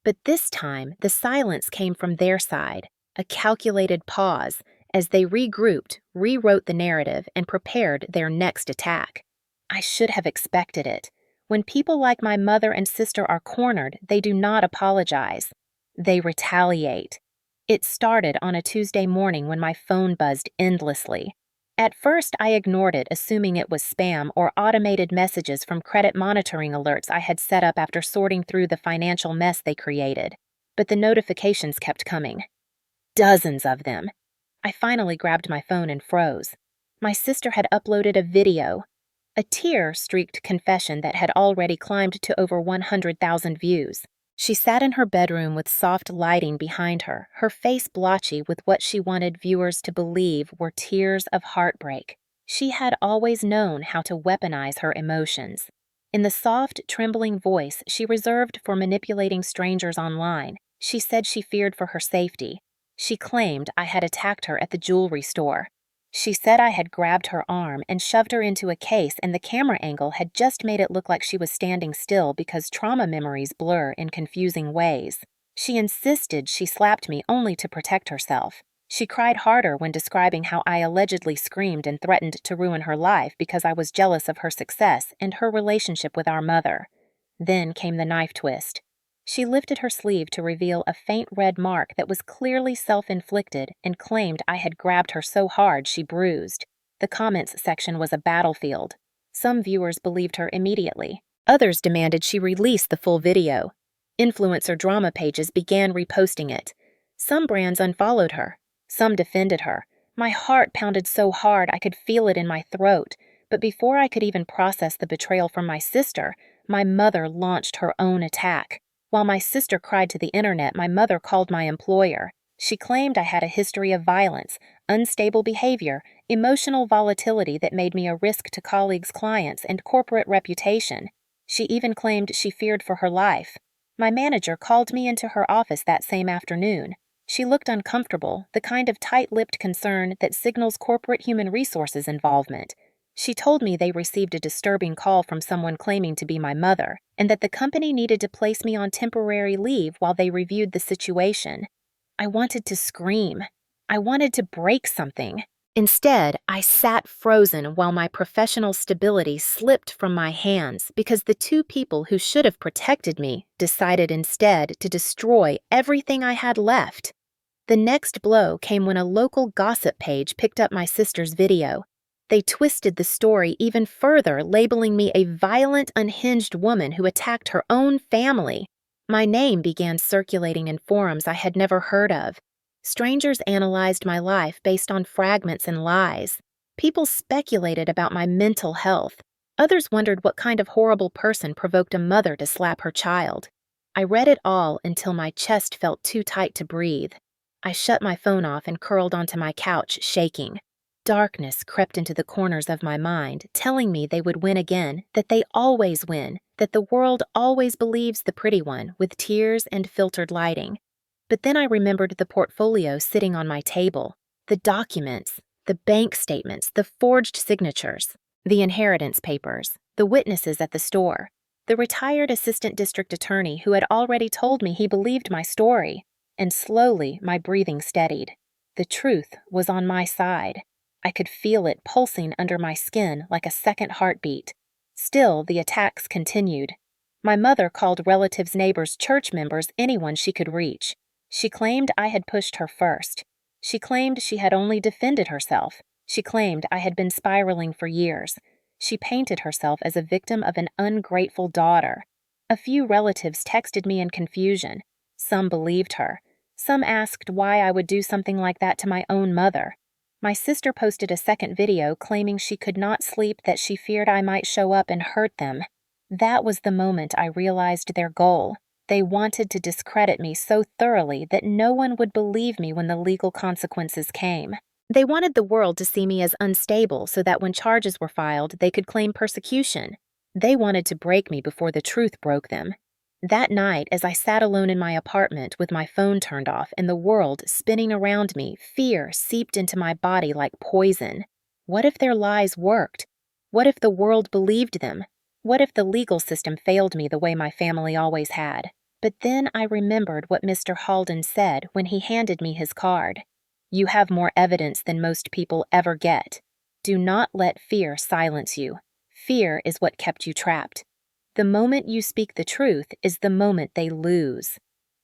But this time, the silence came from their side, a calculated pause, as they regrouped, rewrote the narrative, and prepared their next attack. I should have expected it. When people like my mother and sister are cornered, they do not apologize. They retaliate. It started on a Tuesday morning when my phone buzzed endlessly. At first, I ignored it, assuming it was spam or automated messages from credit monitoring alerts I had set up after sorting through the financial mess they created. But the notifications kept coming. Dozens of them. I finally grabbed my phone and froze. My sister had uploaded a video, a tear-streaked confession that had already climbed to over 100,000 views. She sat in her bedroom with soft lighting behind her, her face blotchy with what she wanted viewers to believe were tears of heartbreak. She had always known how to weaponize her emotions. In the soft, trembling voice she reserved for manipulating strangers online, she said she feared for her safety. She claimed I had attacked her at the jewelry store. She said I had grabbed her arm and shoved her into a case, and the camera angle had just made it look like she was standing still because trauma memories blur in confusing ways. She insisted she slapped me only to protect herself. She cried harder when describing how I allegedly screamed and threatened to ruin her life because I was jealous of her success and her relationship with our mother. Then came the knife twist. She lifted her sleeve to reveal a faint red mark that was clearly self-inflicted and claimed I had grabbed her so hard she bruised. The comments section was a battlefield. Some viewers believed her immediately. Others demanded she release the full video. Influencer drama pages began reposting it. Some brands unfollowed her. Some defended her. My heart pounded so hard I could feel it in my throat. But before I could even process the betrayal from my sister, my mother launched her own attack. While my sister cried to the internet, my mother called my employer. She claimed I had a history of violence, unstable behavior, emotional volatility that made me a risk to colleagues' clients and corporate reputation. She even claimed she feared for her life. My manager called me into her office that same afternoon. She looked uncomfortable, the kind of tight-lipped concern that signals corporate human resources involvement. She told me they received a disturbing call from someone claiming to be my mother, and that the company needed to place me on temporary leave while they reviewed the situation. I wanted to scream. I wanted to break something. Instead, I sat frozen while my professional stability slipped from my hands because the two people who should have protected me decided instead to destroy everything I had left. The next blow came when a local gossip page picked up my sister's video. They twisted the story even further, labeling me a violent, unhinged woman who attacked her own family. My name began circulating in forums I had never heard of. Strangers analyzed my life based on fragments and lies. People speculated about my mental health. Others wondered what kind of horrible person provoked a mother to slap her child. I read it all until my chest felt too tight to breathe. I shut my phone off and curled onto my couch, shaking. Darkness crept into the corners of my mind, telling me they would win again, that they always win, that the world always believes the pretty one, with tears and filtered lighting. But then I remembered the portfolio sitting on my table, the documents, the bank statements, the forged signatures, the inheritance papers, the witnesses at the store, the retired assistant district attorney who had already told me he believed my story. And slowly my breathing steadied. The truth was on my side. I could feel it pulsing under my skin like a second heartbeat. Still, the attacks continued. My mother called relatives, neighbors, church members, anyone she could reach. She claimed I had pushed her first. She claimed she had only defended herself. She claimed I had been spiraling for years. She painted herself as a victim of an ungrateful daughter. A few relatives texted me in confusion. Some believed her. Some asked why I would do something like that to my own mother. My sister posted a second video claiming she could not sleep, that she feared I might show up and hurt them. That was the moment I realized their goal. They wanted to discredit me so thoroughly that no one would believe me when the legal consequences came. They wanted the world to see me as unstable so that when charges were filed, they could claim persecution. They wanted to break me before the truth broke them. That night, as I sat alone in my apartment with my phone turned off and the world spinning around me, fear seeped into my body like poison. What if their lies worked? What if the world believed them? What if the legal system failed me the way my family always had? But then I remembered what Mr. Halden said when he handed me his card. You have more evidence than most people ever get. Do not let fear silence you. Fear is what kept you trapped. The moment you speak the truth is the moment they lose.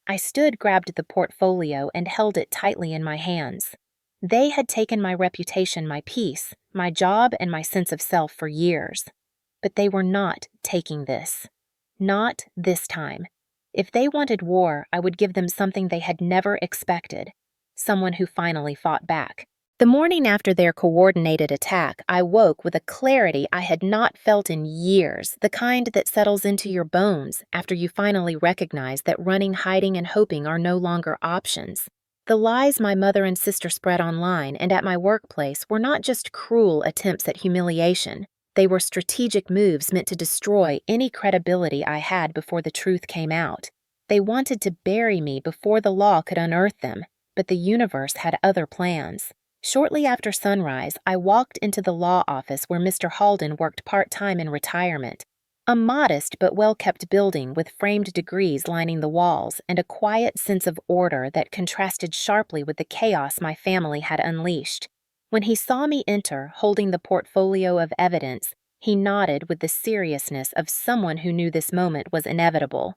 I grabbed the portfolio, and held it tightly in my hands. They had taken my reputation, my peace, my job, and my sense of self for years. But they were not taking this. Not this time. If they wanted war, I would give them something they had never expected. Someone who finally fought back. The morning after their coordinated attack, I woke with a clarity I had not felt in years, the kind that settles into your bones after you finally recognize that running, hiding, and hoping are no longer options. The lies my mother and sister spread online and at my workplace were not just cruel attempts at humiliation. They were strategic moves meant to destroy any credibility I had before the truth came out. They wanted to bury me before the law could unearth them, but the universe had other plans. Shortly after sunrise, I walked into the law office where Mr. Halden worked part-time in retirement. A modest but well-kept building with framed degrees lining the walls and a quiet sense of order that contrasted sharply with the chaos my family had unleashed. When he saw me enter, holding the portfolio of evidence, he nodded with the seriousness of someone who knew this moment was inevitable.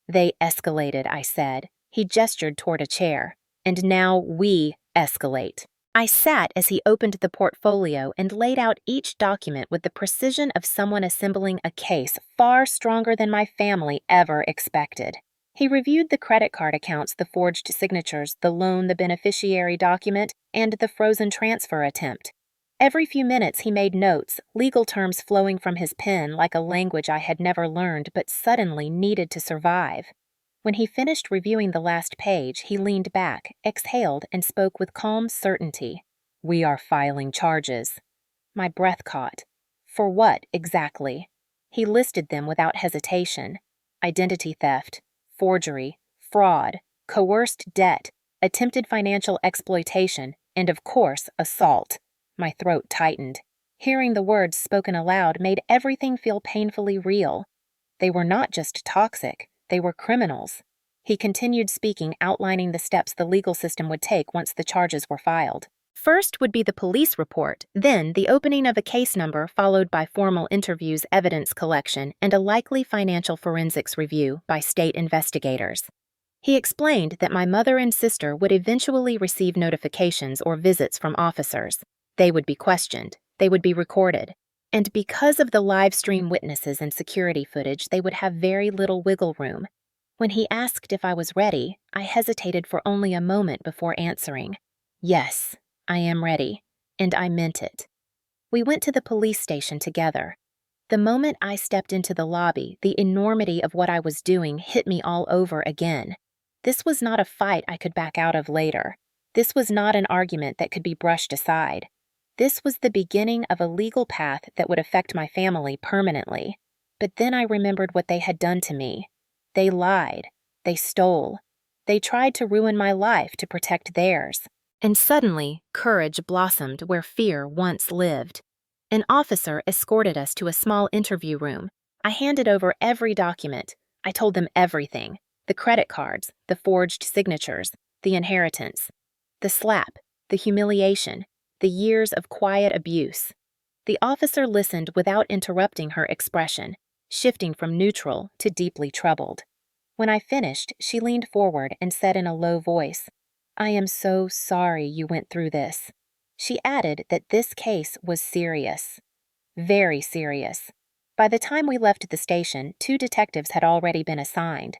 They escalated, I said. He gestured toward a chair. And now we escalate. I sat as he opened the portfolio and laid out each document with the precision of someone assembling a case far stronger than my family ever expected. He reviewed the credit card accounts, the forged signatures, the loan, the beneficiary document, and the frozen transfer attempt. Every few minutes he made notes, legal terms flowing from his pen like a language I had never learned but suddenly needed to survive. When he finished reviewing the last page, he leaned back, exhaled, and spoke with calm certainty. "We are filing charges." My breath caught. For what, exactly? He listed them without hesitation. Identity theft, forgery, fraud, coerced debt, attempted financial exploitation, and of course, assault. My throat tightened. Hearing the words spoken aloud made everything feel painfully real. They were not just toxic, they were criminals. He continued speaking, outlining the steps the legal system would take once the charges were filed. First would be the police report, then the opening of a case number followed by formal interviews, evidence collection, and a likely financial forensics review by state investigators. He explained that my mother and sister would eventually receive notifications or visits from officers. They would be questioned, they would be recorded, and because of the live stream witnesses and security footage, they would have very little wiggle room. When he asked if I was ready, I hesitated for only a moment before answering. Yes, I am ready, and I meant it. We went to the police station together. The moment I stepped into the lobby, the enormity of what I was doing hit me all over again. This was not a fight I could back out of later. This was not an argument that could be brushed aside. This was the beginning of a legal path that would affect my family permanently. But then I remembered what they had done to me. They lied. They stole. They tried to ruin my life to protect theirs. And suddenly, courage blossomed where fear once lived. An officer escorted us to a small interview room. I handed over every document. I told them everything. The credit cards, the forged signatures, the inheritance, the slap, the humiliation, the years of quiet abuse. The officer listened without interrupting her expression, shifting from neutral to deeply troubled. When I finished, she leaned forward and said in a low voice, "I am so sorry you went through this." She added that this case was serious. Very serious. By the time we left the station, 2 detectives had already been assigned.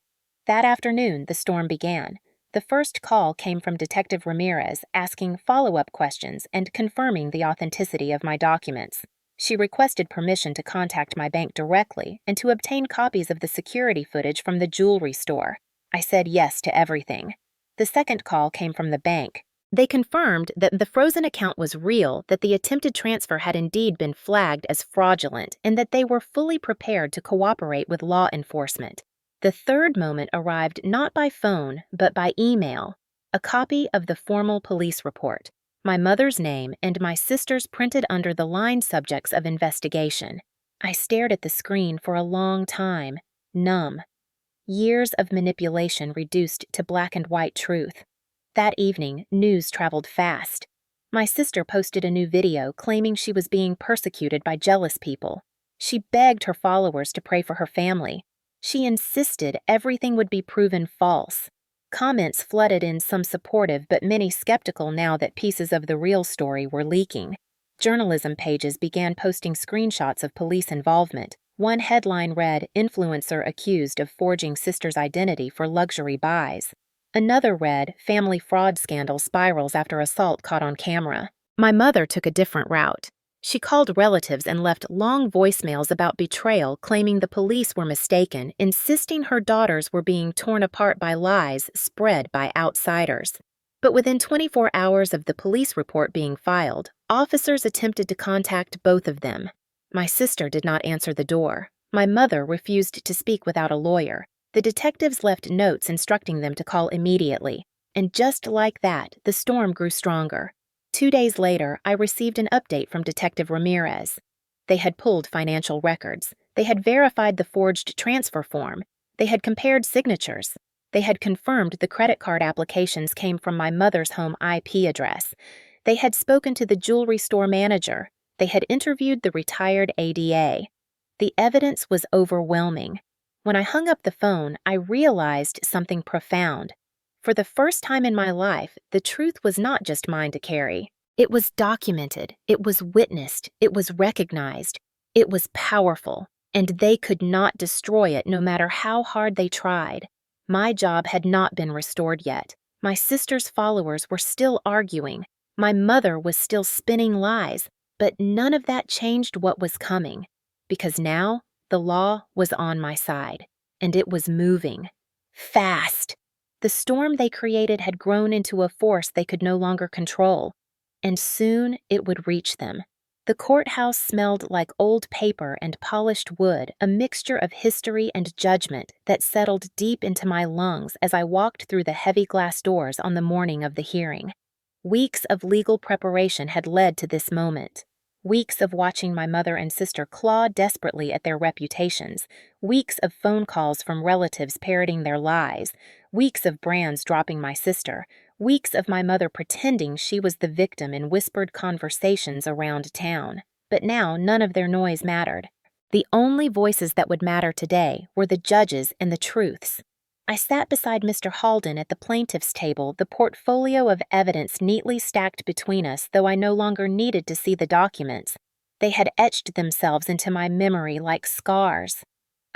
That afternoon, the storm began. The first call came from Detective Ramirez asking follow-up questions and confirming the authenticity of my documents. She requested permission to contact my bank directly and to obtain copies of the security footage from the jewelry store. I said yes to everything. The second call came from the bank. They confirmed that the frozen account was real, that the attempted transfer had indeed been flagged as fraudulent, and that they were fully prepared to cooperate with law enforcement. The third moment arrived not by phone, but by email. A copy of the formal police report, my mother's name and my sister's printed under the line subjects of investigation. I stared at the screen for a long time, numb. Years of manipulation reduced to black and white truth. That evening, news traveled fast. My sister posted a new video claiming she was being persecuted by jealous people. She begged her followers to pray for her family. She insisted everything would be proven false. Comments flooded in, some supportive but many skeptical now that pieces of the real story were leaking. Journalism pages began posting screenshots of police involvement. One headline read, "Influencer accused of forging sister's identity for luxury buys." Another read, "Family fraud scandal spirals after assault caught on camera." My mother took a different route. She called relatives and left long voicemails about betrayal, claiming the police were mistaken, insisting her daughters were being torn apart by lies spread by outsiders. But within 24 hours of the police report being filed, officers attempted to contact both of them. My sister did not answer the door. My mother refused to speak without a lawyer. The detectives left notes instructing them to call immediately. And just like that, the storm grew stronger. 2 days later, I received an update from Detective Ramirez. They had pulled financial records. They had verified the forged transfer form. They had compared signatures. They had confirmed the credit card applications came from my mother's home IP address. They had spoken to the jewelry store manager. They had interviewed the retired ADA. The evidence was overwhelming. When I hung up the phone, I realized something profound. For the first time in my life, the truth was not just mine to carry. It was documented, it was witnessed, it was recognized, it was powerful, and they could not destroy it no matter how hard they tried. My job had not been restored yet. My sister's followers were still arguing. My mother was still spinning lies, but none of that changed what was coming. Because now, the law was on my side, and it was moving. Fast. The storm they created had grown into a force they could no longer control, and soon it would reach them. The courthouse smelled like old paper and polished wood, a mixture of history and judgment that settled deep into my lungs as I walked through the heavy glass doors on the morning of the hearing. Weeks of legal preparation had led to this moment. Weeks of watching my mother and sister claw desperately at their reputations, weeks of phone calls from relatives parroting their lies, weeks of brands dropping my sister, weeks of my mother pretending she was the victim in whispered conversations around town. But now none of their noise mattered. The only voices that would matter today were the judges and the truths. I sat beside Mr. Halden at the plaintiff's table, the portfolio of evidence neatly stacked between us, though I no longer needed to see the documents. They had etched themselves into my memory like scars.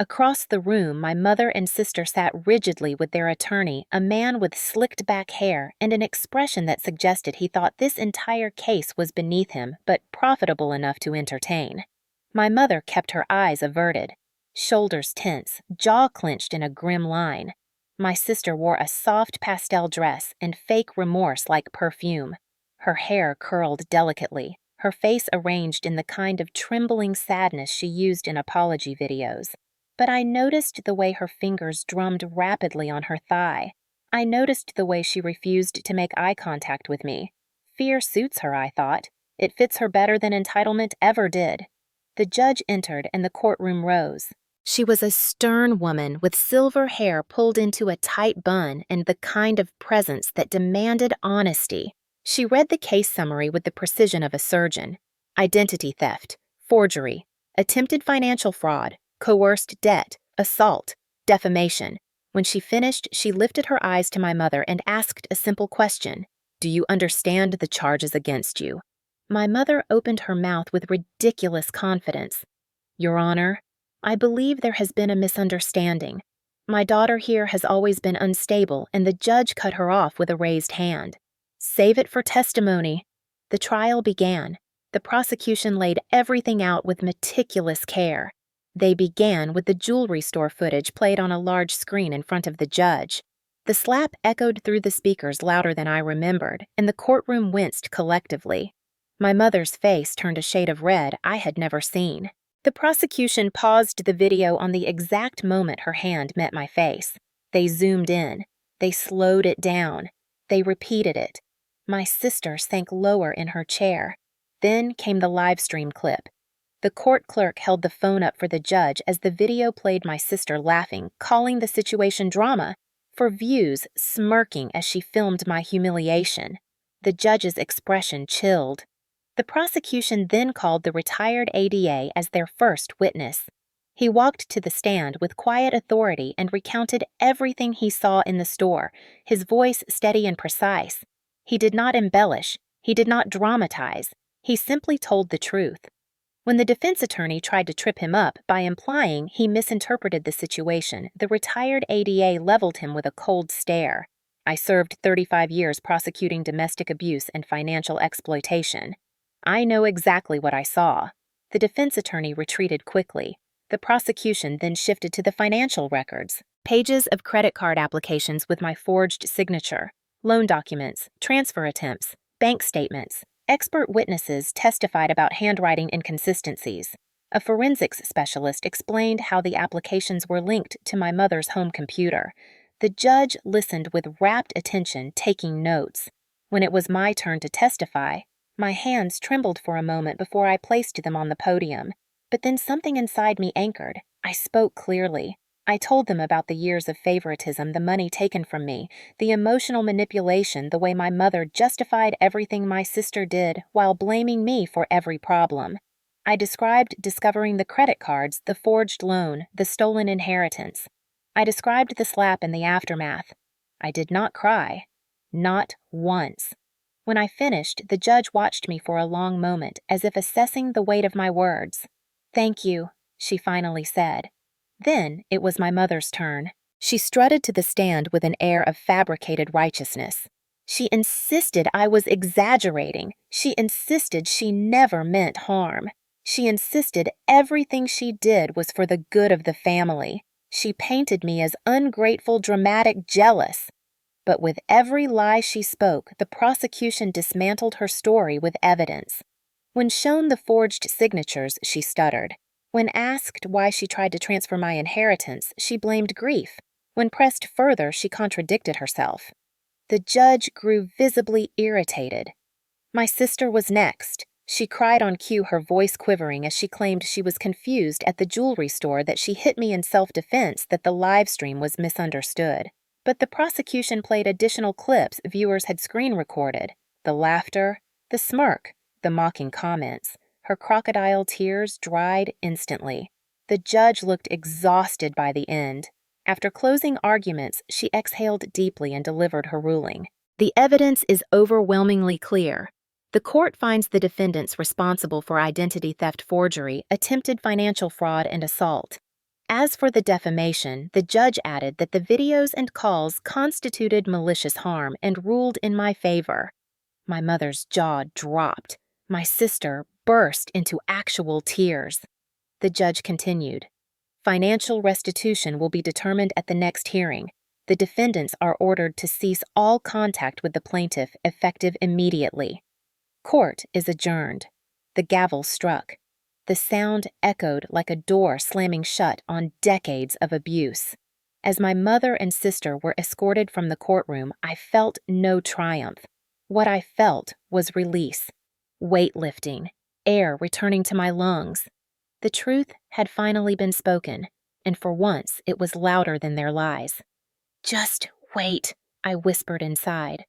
Across the room, my mother and sister sat rigidly with their attorney, a man with slicked back hair and an expression that suggested he thought this entire case was beneath him, but profitable enough to entertain. My mother kept her eyes averted, shoulders tense, jaw clenched in a grim line. My sister wore a soft pastel dress and fake remorse like perfume. Her hair curled delicately, her face arranged in the kind of trembling sadness she used in apology videos. But I noticed the way her fingers drummed rapidly on her thigh. I noticed the way she refused to make eye contact with me. Fear suits her, I thought. It fits her better than entitlement ever did. The judge entered and the courtroom rose. She was a stern woman with silver hair pulled into a tight bun and the kind of presence that demanded honesty. She read the case summary with the precision of a surgeon. Identity theft, forgery, attempted financial fraud, coerced debt, assault, defamation. When she finished, she lifted her eyes to my mother and asked a simple question. Do you understand the charges against you? My mother opened her mouth with ridiculous confidence. Your Honor, I believe there has been a misunderstanding. My daughter here has always been unstable, and the judge cut her off with a raised hand. Save it for testimony. The trial began. The prosecution laid everything out with meticulous care. They began with the jewelry store footage played on a large screen in front of the judge. The slap echoed through the speakers louder than I remembered, and the courtroom winced collectively. My mother's face turned a shade of red I had never seen. The prosecution paused the video on the exact moment her hand met my face. They zoomed in. They slowed it down. They repeated it. My sister sank lower in her chair. Then came the live stream clip. The court clerk held the phone up for the judge as the video played my sister laughing, calling the situation drama, for views smirking as she filmed my humiliation. The judge's expression chilled. The prosecution then called the retired ADA as their first witness. He walked to the stand with quiet authority and recounted everything he saw in the store, his voice steady and precise. He did not embellish. He did not dramatize. He simply told the truth. When the defense attorney tried to trip him up by implying he misinterpreted the situation, the retired ADA leveled him with a cold stare. I served 35 years prosecuting domestic abuse and financial exploitation. I know exactly what I saw. The defense attorney retreated quickly. The prosecution then shifted to the financial records. Pages of credit card applications with my forged signature, loan documents, transfer attempts, bank statements. Expert witnesses testified about handwriting inconsistencies. A forensics specialist explained how the applications were linked to my mother's home computer. The judge listened with rapt attention, taking notes. When it was my turn to testify, my hands trembled for a moment before I placed them on the podium. But then something inside me anchored. I spoke clearly. I told them about the years of favoritism, the money taken from me, the emotional manipulation, the way my mother justified everything my sister did while blaming me for every problem. I described discovering the credit cards, the forged loan, the stolen inheritance. I described the slap and the aftermath. I did not cry. Not once. When I finished, the judge watched me for a long moment, as if assessing the weight of my words. "Thank you," she finally said. Then it was my mother's turn. She strutted to the stand with an air of fabricated righteousness. She insisted I was exaggerating. She insisted she never meant harm. She insisted everything she did was for the good of the family. She painted me as ungrateful, dramatic, jealous. But with every lie she spoke, the prosecution dismantled her story with evidence. When shown the forged signatures, she stuttered. When asked why she tried to transfer my inheritance, she blamed grief. When pressed further, she contradicted herself. The judge grew visibly irritated. My sister was next. She cried on cue, her voice quivering as she claimed she was confused at the jewelry store, that she hit me in self-defense, that the live stream was misunderstood. But the prosecution played additional clips viewers had screen recorded. The laughter, the smirk, the mocking comments. Her crocodile tears dried instantly. The judge looked exhausted by the end. After closing arguments, she exhaled deeply and delivered her ruling. The evidence is overwhelmingly clear. The court finds the defendants responsible for identity theft, forgery, attempted financial fraud, and assault. As for the defamation, the judge added that the videos and calls constituted malicious harm and ruled in my favor. My mother's jaw dropped. My sister burst into actual tears. The judge continued. Financial restitution will be determined at the next hearing. The defendants are ordered to cease all contact with the plaintiff effective immediately. Court is adjourned. The gavel struck. The sound echoed like a door slamming shut on decades of abuse. As my mother and sister were escorted from the courtroom, I felt no triumph. What I felt was release, weightlifting, air returning to my lungs. The truth had finally been spoken, and for once it was louder than their lies. "Just wait," I whispered inside.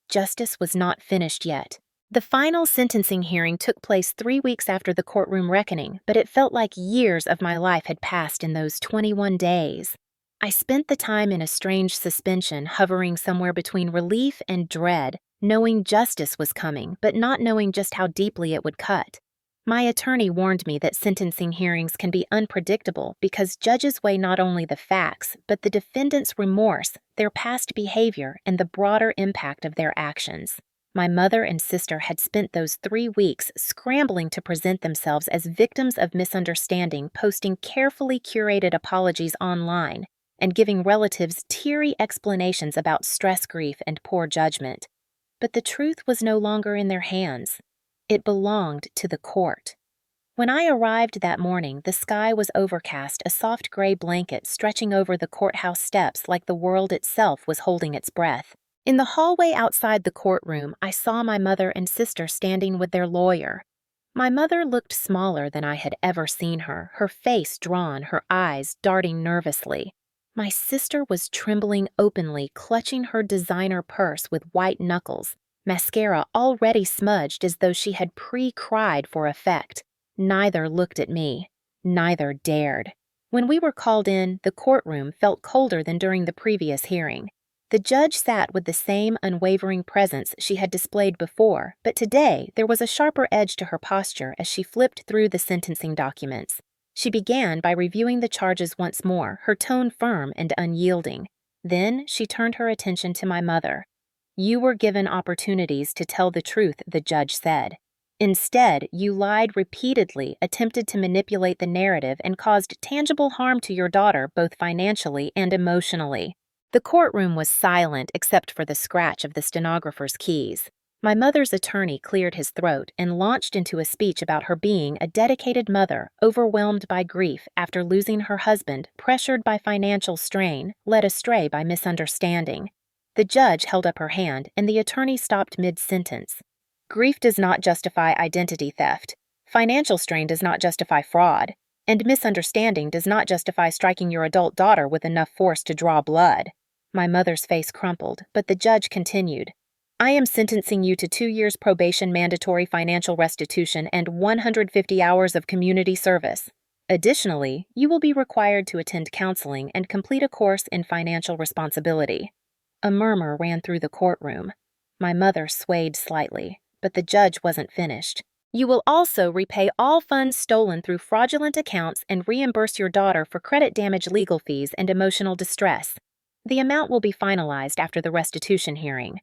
Justice was not finished yet. The final sentencing hearing took place 3 weeks after the courtroom reckoning, but it felt like years of my life had passed in those 21 days. I spent the time in a strange suspension, hovering somewhere between relief and dread, knowing justice was coming, but not knowing just how deeply it would cut. My attorney warned me that sentencing hearings can be unpredictable because judges weigh not only the facts, but the defendant's remorse, their past behavior, and the broader impact of their actions. My mother and sister had spent those 3 weeks scrambling to present themselves as victims of misunderstanding, posting carefully curated apologies online, and giving relatives teary explanations about stress, grief, and poor judgment. But the truth was no longer in their hands. It belonged to the court. When I arrived that morning, the sky was overcast, a soft gray blanket stretching over the courthouse steps like the world itself was holding its breath. In the hallway outside the courtroom, I saw my mother and sister standing with their lawyer. My mother looked smaller than I had ever seen her, her face drawn, her eyes darting nervously. My sister was trembling openly, clutching her designer purse with white knuckles, mascara already smudged as though she had pre-cried for effect. Neither looked at me. Neither dared. When we were called in, the courtroom felt colder than during the previous hearing. The judge sat with the same unwavering presence she had displayed before, but today there was a sharper edge to her posture as she flipped through the sentencing documents. She began by reviewing the charges once more, her tone firm and unyielding. Then she turned her attention to my mother. "You were given opportunities to tell the truth," the judge said. "Instead, you lied repeatedly, attempted to manipulate the narrative, and caused tangible harm to your daughter both financially and emotionally." The courtroom was silent except for the scratch of the stenographer's keys. My mother's attorney cleared his throat and launched into a speech about her being a dedicated mother, overwhelmed by grief after losing her husband, pressured by financial strain, led astray by misunderstanding. The judge held up her hand, and the attorney stopped mid-sentence. "Grief does not justify identity theft. Financial strain does not justify fraud. And misunderstanding does not justify striking your adult daughter with enough force to draw blood." My mother's face crumpled, but the judge continued. I am sentencing you to 2 years probation, mandatory financial restitution, and 150 hours of community service. Additionally, you will be required to attend counseling and complete a course in financial responsibility." A murmur ran through the courtroom. My mother swayed slightly, but the judge wasn't finished. "You will also repay all funds stolen through fraudulent accounts and reimburse your daughter for credit damage, legal fees, and emotional distress. The amount will be finalized after the restitution hearing."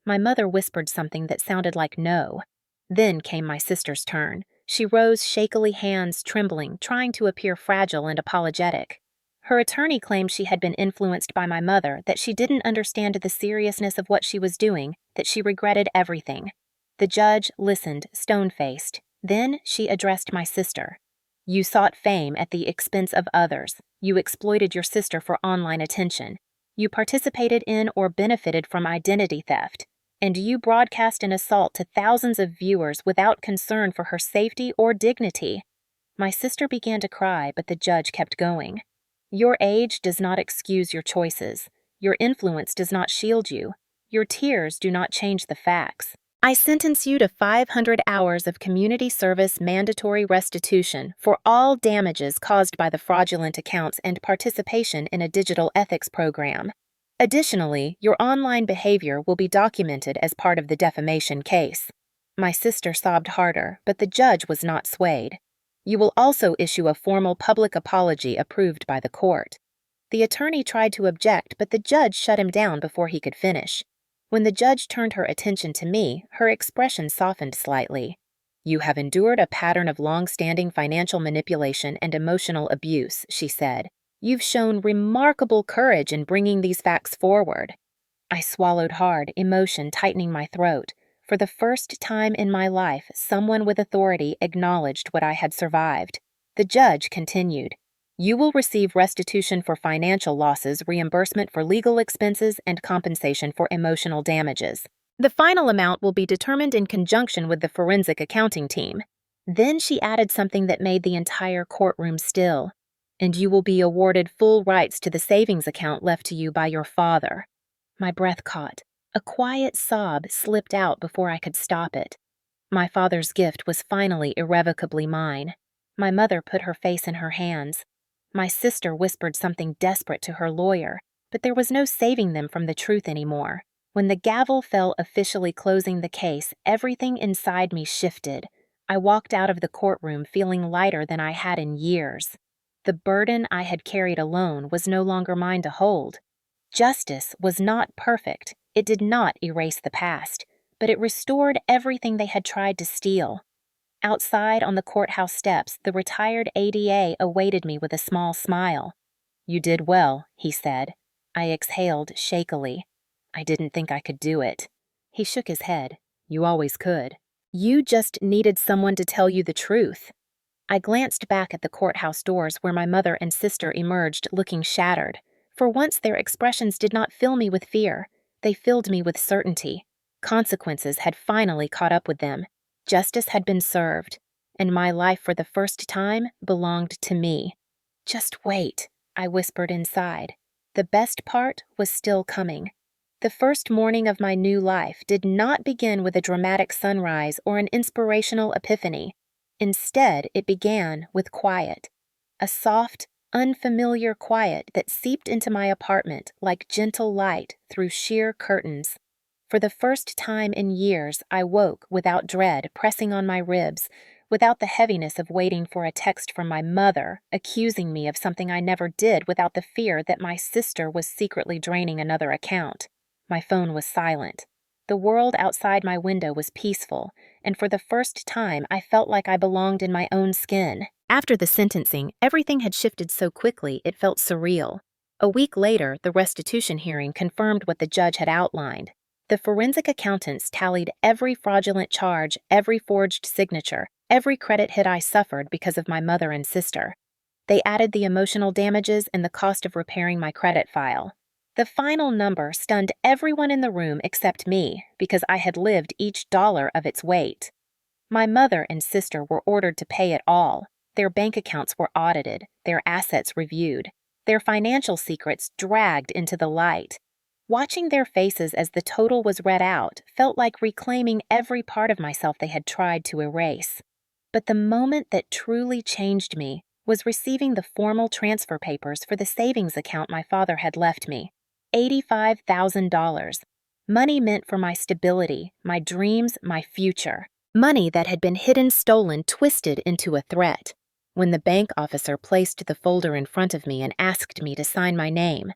My mother whispered something that sounded like no. Then came my sister's turn. She rose shakily, hands trembling, trying to appear fragile and apologetic. Her attorney claimed she had been influenced by my mother, that she didn't understand the seriousness of what she was doing, that she regretted everything. The judge listened, stone-faced. Then she addressed my sister. "You sought fame at the expense of others. You exploited your sister for online attention. You participated in or benefited from identity theft. And you broadcast an assault to thousands of viewers without concern for her safety or dignity." My sister began to cry, but the judge kept going. "Your age does not excuse your choices. Your influence does not shield you. Your tears do not change the facts. I sentence you to 500 hours of community service, mandatory restitution for all damages caused by the fraudulent accounts and participation in a digital ethics program. Additionally, your online behavior will be documented as part of the defamation case." My sister sobbed harder, but the judge was not swayed. "You will also issue a formal public apology approved by the court." The attorney tried to object, but the judge shut him down before he could finish. When the judge turned her attention to me, her expression softened slightly. "You have endured a pattern of long-standing financial manipulation and emotional abuse," she said. "You've shown remarkable courage in bringing these facts forward." I swallowed hard, emotion tightening my throat. For the first time in my life, someone with authority acknowledged what I had survived. The judge continued. "You will receive restitution for financial losses, reimbursement for legal expenses, and compensation for emotional damages. The final amount will be determined in conjunction with the forensic accounting team." Then she added something that made the entire courtroom still. "And you will be awarded full rights to the savings account left to you by your father." My breath caught. A quiet sob slipped out before I could stop it. My father's gift was finally irrevocably mine. My mother put her face in her hands. My sister whispered something desperate to her lawyer, but there was no saving them from the truth anymore. When the gavel fell, officially closing the case, everything inside me shifted. I walked out of the courtroom feeling lighter than I had in years. The burden I had carried alone was no longer mine to hold. Justice was not perfect. It did not erase the past, but it restored everything they had tried to steal. Outside on the courthouse steps, the retired ADA awaited me with a small smile. "You did well," he said. I exhaled shakily. "I didn't think I could do it." He shook his head. "You always could. You just needed someone to tell you the truth." I glanced back at the courthouse doors where my mother and sister emerged looking shattered. For once, their expressions did not fill me with fear. They filled me with certainty. Consequences had finally caught up with them. Justice had been served, and my life for the first time belonged to me. "Just wait," I whispered inside. The best part was still coming. The first morning of my new life did not begin with a dramatic sunrise or an inspirational epiphany. Instead, it began with quiet. A soft, unfamiliar quiet that seeped into my apartment like gentle light through sheer curtains. For the first time in years, I woke without dread pressing on my ribs, without the heaviness of waiting for a text from my mother accusing me of something I never did, without the fear that my sister was secretly draining another account. My phone was silent. The world outside my window was peaceful, and for the first time I felt like I belonged in my own skin. After the sentencing, everything had shifted so quickly it felt surreal. A week later, the restitution hearing confirmed what the judge had outlined. The forensic accountants tallied every fraudulent charge, every forged signature, every credit hit I suffered because of my mother and sister. They added the emotional damages and the cost of repairing my credit file. The final number stunned everyone in the room except me, because I had lived each dollar of its weight. My mother and sister were ordered to pay it all. Their bank accounts were audited, their assets reviewed, their financial secrets dragged into the light. Watching their faces as the total was read out felt like reclaiming every part of myself they had tried to erase. But the moment that truly changed me was receiving the formal transfer papers for the savings account my father had left me. $85,000. Money meant for my stability, my dreams, my future. Money that had been hidden, stolen, twisted into a threat. When the bank officer placed the folder in front of me and asked me to sign my name,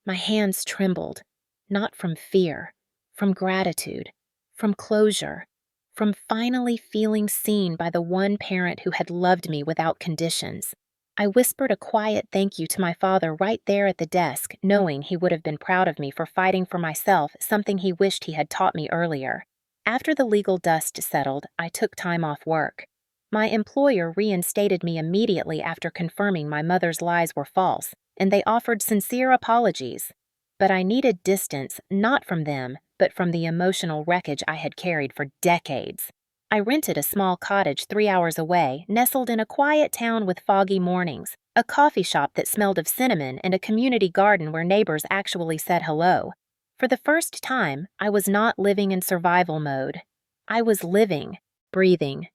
my hands trembled, not from fear, from gratitude, from closure, from finally feeling seen by the one parent who had loved me without conditions. I whispered a quiet thank you to my father right there at the desk, knowing he would have been proud of me for fighting for myself, something he wished he had taught me earlier. After the legal dust settled, I took time off work. My employer reinstated me immediately after confirming my mother's lies were false, and they offered sincere apologies. But I needed distance, not from them, but from the emotional wreckage I had carried for decades. I rented a small cottage 3 hours away, nestled in a quiet town with foggy mornings, a coffee shop that smelled of cinnamon, and a community garden where neighbors actually said hello. For the first time, I was not living in survival mode. I was living, breathing,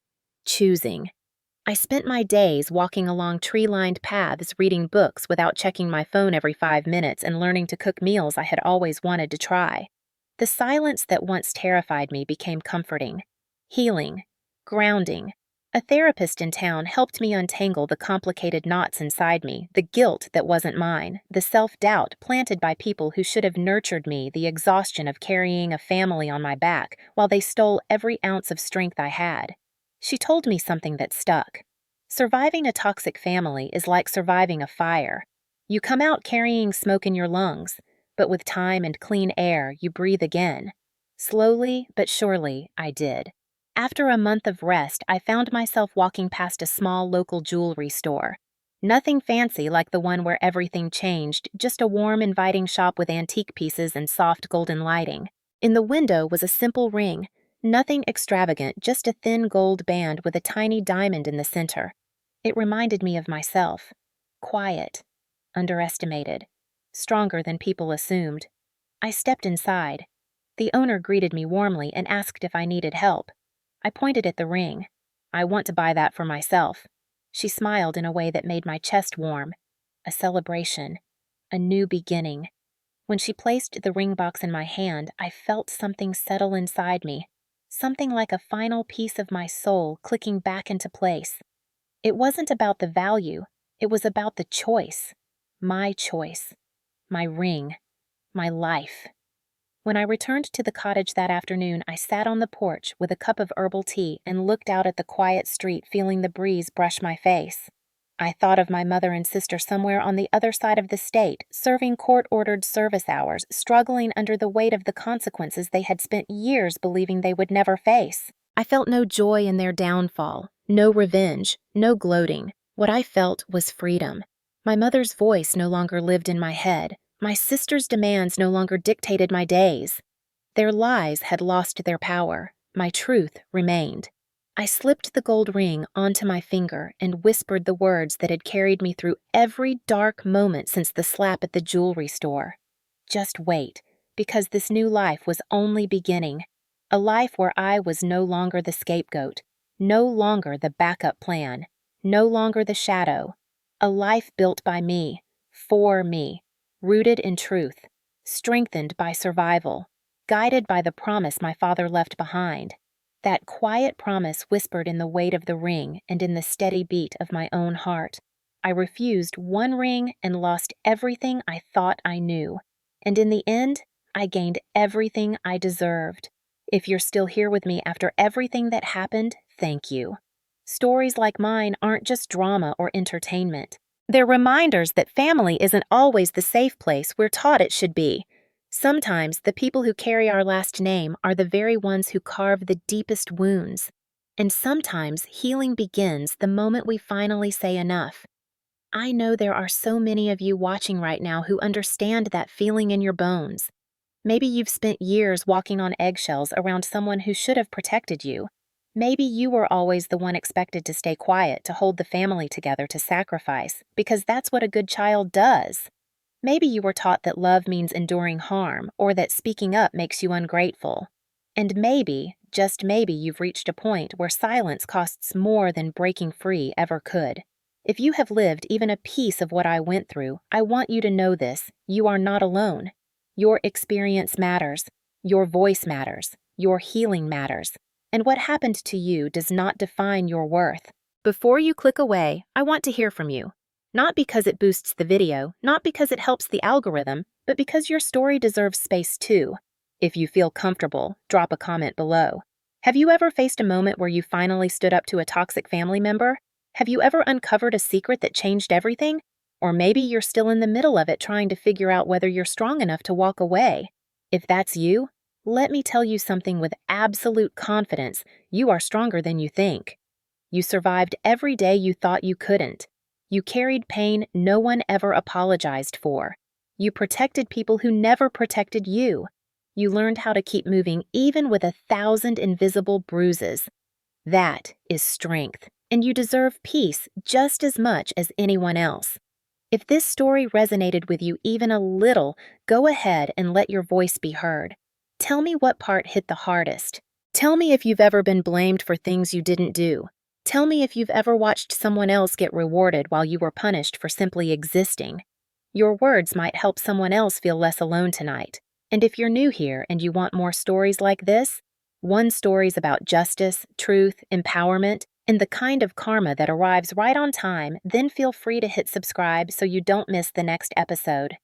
choosing. I spent my days walking along tree-lined paths, reading books without checking my phone every 5 minutes, and learning to cook meals I had always wanted to try. The silence that once terrified me became comforting, healing, grounding. A therapist in town helped me untangle the complicated knots inside me, the guilt that wasn't mine, the self-doubt planted by people who should have nurtured me, the exhaustion of carrying a family on my back while they stole every ounce of strength I had. She told me something that stuck. Surviving a toxic family is like surviving a fire. You come out carrying smoke in your lungs, but with time and clean air, you breathe again. Slowly but surely, I did. After a month of rest, I found myself walking past a small local jewelry store. Nothing fancy like the one where everything changed, just a warm, inviting shop with antique pieces and soft golden lighting. In the window was a simple ring. Nothing extravagant, just a thin gold band with a tiny diamond in the center. It reminded me of myself. Quiet, underestimated, stronger than people assumed. I stepped inside. The owner greeted me warmly and asked if I needed help. I pointed at the ring. "I want to buy that for myself." She smiled in a way that made my chest warm. A celebration. A new beginning. When she placed the ring box in my hand, I felt something settle inside me. Something like a final piece of my soul clicking back into place. It wasn't about the value, it was about the choice. My choice. My ring. My life. When I returned to the cottage that afternoon, I sat on the porch with a cup of herbal tea and looked out at the quiet street, feeling the breeze brush my face. I thought of my mother and sister somewhere on the other side of the state, serving court-ordered service hours, struggling under the weight of the consequences they had spent years believing they would never face. I felt no joy in their downfall, no revenge, no gloating. What I felt was freedom. My mother's voice no longer lived in my head. My sister's demands no longer dictated my days. Their lies had lost their power. My truth remained. I slipped the gold ring onto my finger and whispered the words that had carried me through every dark moment since the slap at the jewelry store. Just wait, because this new life was only beginning. A life where I was no longer the scapegoat, no longer the backup plan, no longer the shadow. A life built by me, for me, rooted in truth, strengthened by survival, guided by the promise my father left behind. That quiet promise whispered in the weight of the ring and in the steady beat of my own heart. I refused one ring and lost everything I thought I knew. And in the end, I gained everything I deserved. If you're still here with me after everything that happened, thank you. Stories like mine aren't just drama or entertainment. They're reminders that family isn't always the safe place we're taught it should be. Sometimes the people who carry our last name are the very ones who carve the deepest wounds. And sometimes healing begins the moment we finally say enough. I know there are so many of you watching right now who understand that feeling in your bones. Maybe you've spent years walking on eggshells around someone who should have protected you. Maybe you were always the one expected to stay quiet, to hold the family together, to sacrifice, because that's what a good child does. Maybe you were taught that love means enduring harm or that speaking up makes you ungrateful. And maybe, just maybe, you've reached a point where silence costs more than breaking free ever could. If you have lived even a piece of what I went through, I want you to know this: you are not alone. Your experience matters. Your voice matters. Your healing matters. And what happened to you does not define your worth. Before you click away, I want to hear from you. Not because it boosts the video, not because it helps the algorithm, but because your story deserves space too. If you feel comfortable, drop a comment below. Have you ever faced a moment where you finally stood up to a toxic family member? Have you ever uncovered a secret that changed everything? Or maybe you're still in the middle of it trying to figure out whether you're strong enough to walk away. If that's you, let me tell you something with absolute confidence: you are stronger than you think. You survived every day you thought you couldn't. You carried pain no one ever apologized for. You protected people who never protected you. You learned how to keep moving even with 1,000 invisible bruises. That is strength, and you deserve peace just as much as anyone else. If this story resonated with you even a little, go ahead and let your voice be heard. Tell me what part hit the hardest. Tell me if you've ever been blamed for things you didn't do. Tell me if you've ever watched someone else get rewarded while you were punished for simply existing. Your words might help someone else feel less alone tonight. And if you're new here and you want more stories like this, one stories about justice, truth, empowerment, and the kind of karma that arrives right on time, then feel free to hit subscribe so you don't miss the next episode.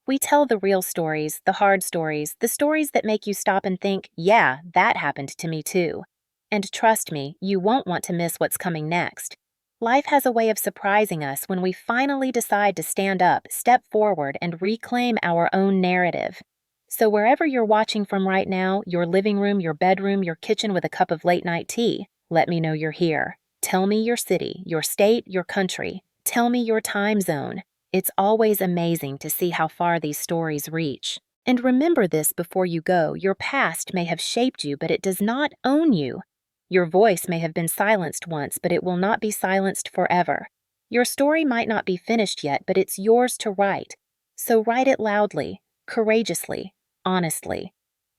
We tell the real stories, the hard stories, the stories that make you stop and think, yeah, that happened to me too. And trust me, you won't want to miss what's coming next. Life has a way of surprising us when we finally decide to stand up, step forward, and reclaim our own narrative. So wherever you're watching from right now, your living room, your bedroom, your kitchen with a cup of late-night tea, let me know you're here. Tell me your city, your state, your country. Tell me your time zone. It's always amazing to see how far these stories reach. And remember this before you go: your past may have shaped you, but it does not own you. Your voice may have been silenced once, but it will not be silenced forever. Your story might not be finished yet, but it's yours to write. So write it loudly, courageously, honestly.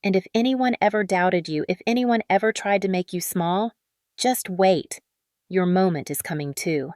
And if anyone ever doubted you, if anyone ever tried to make you small, just wait. Your moment is coming too.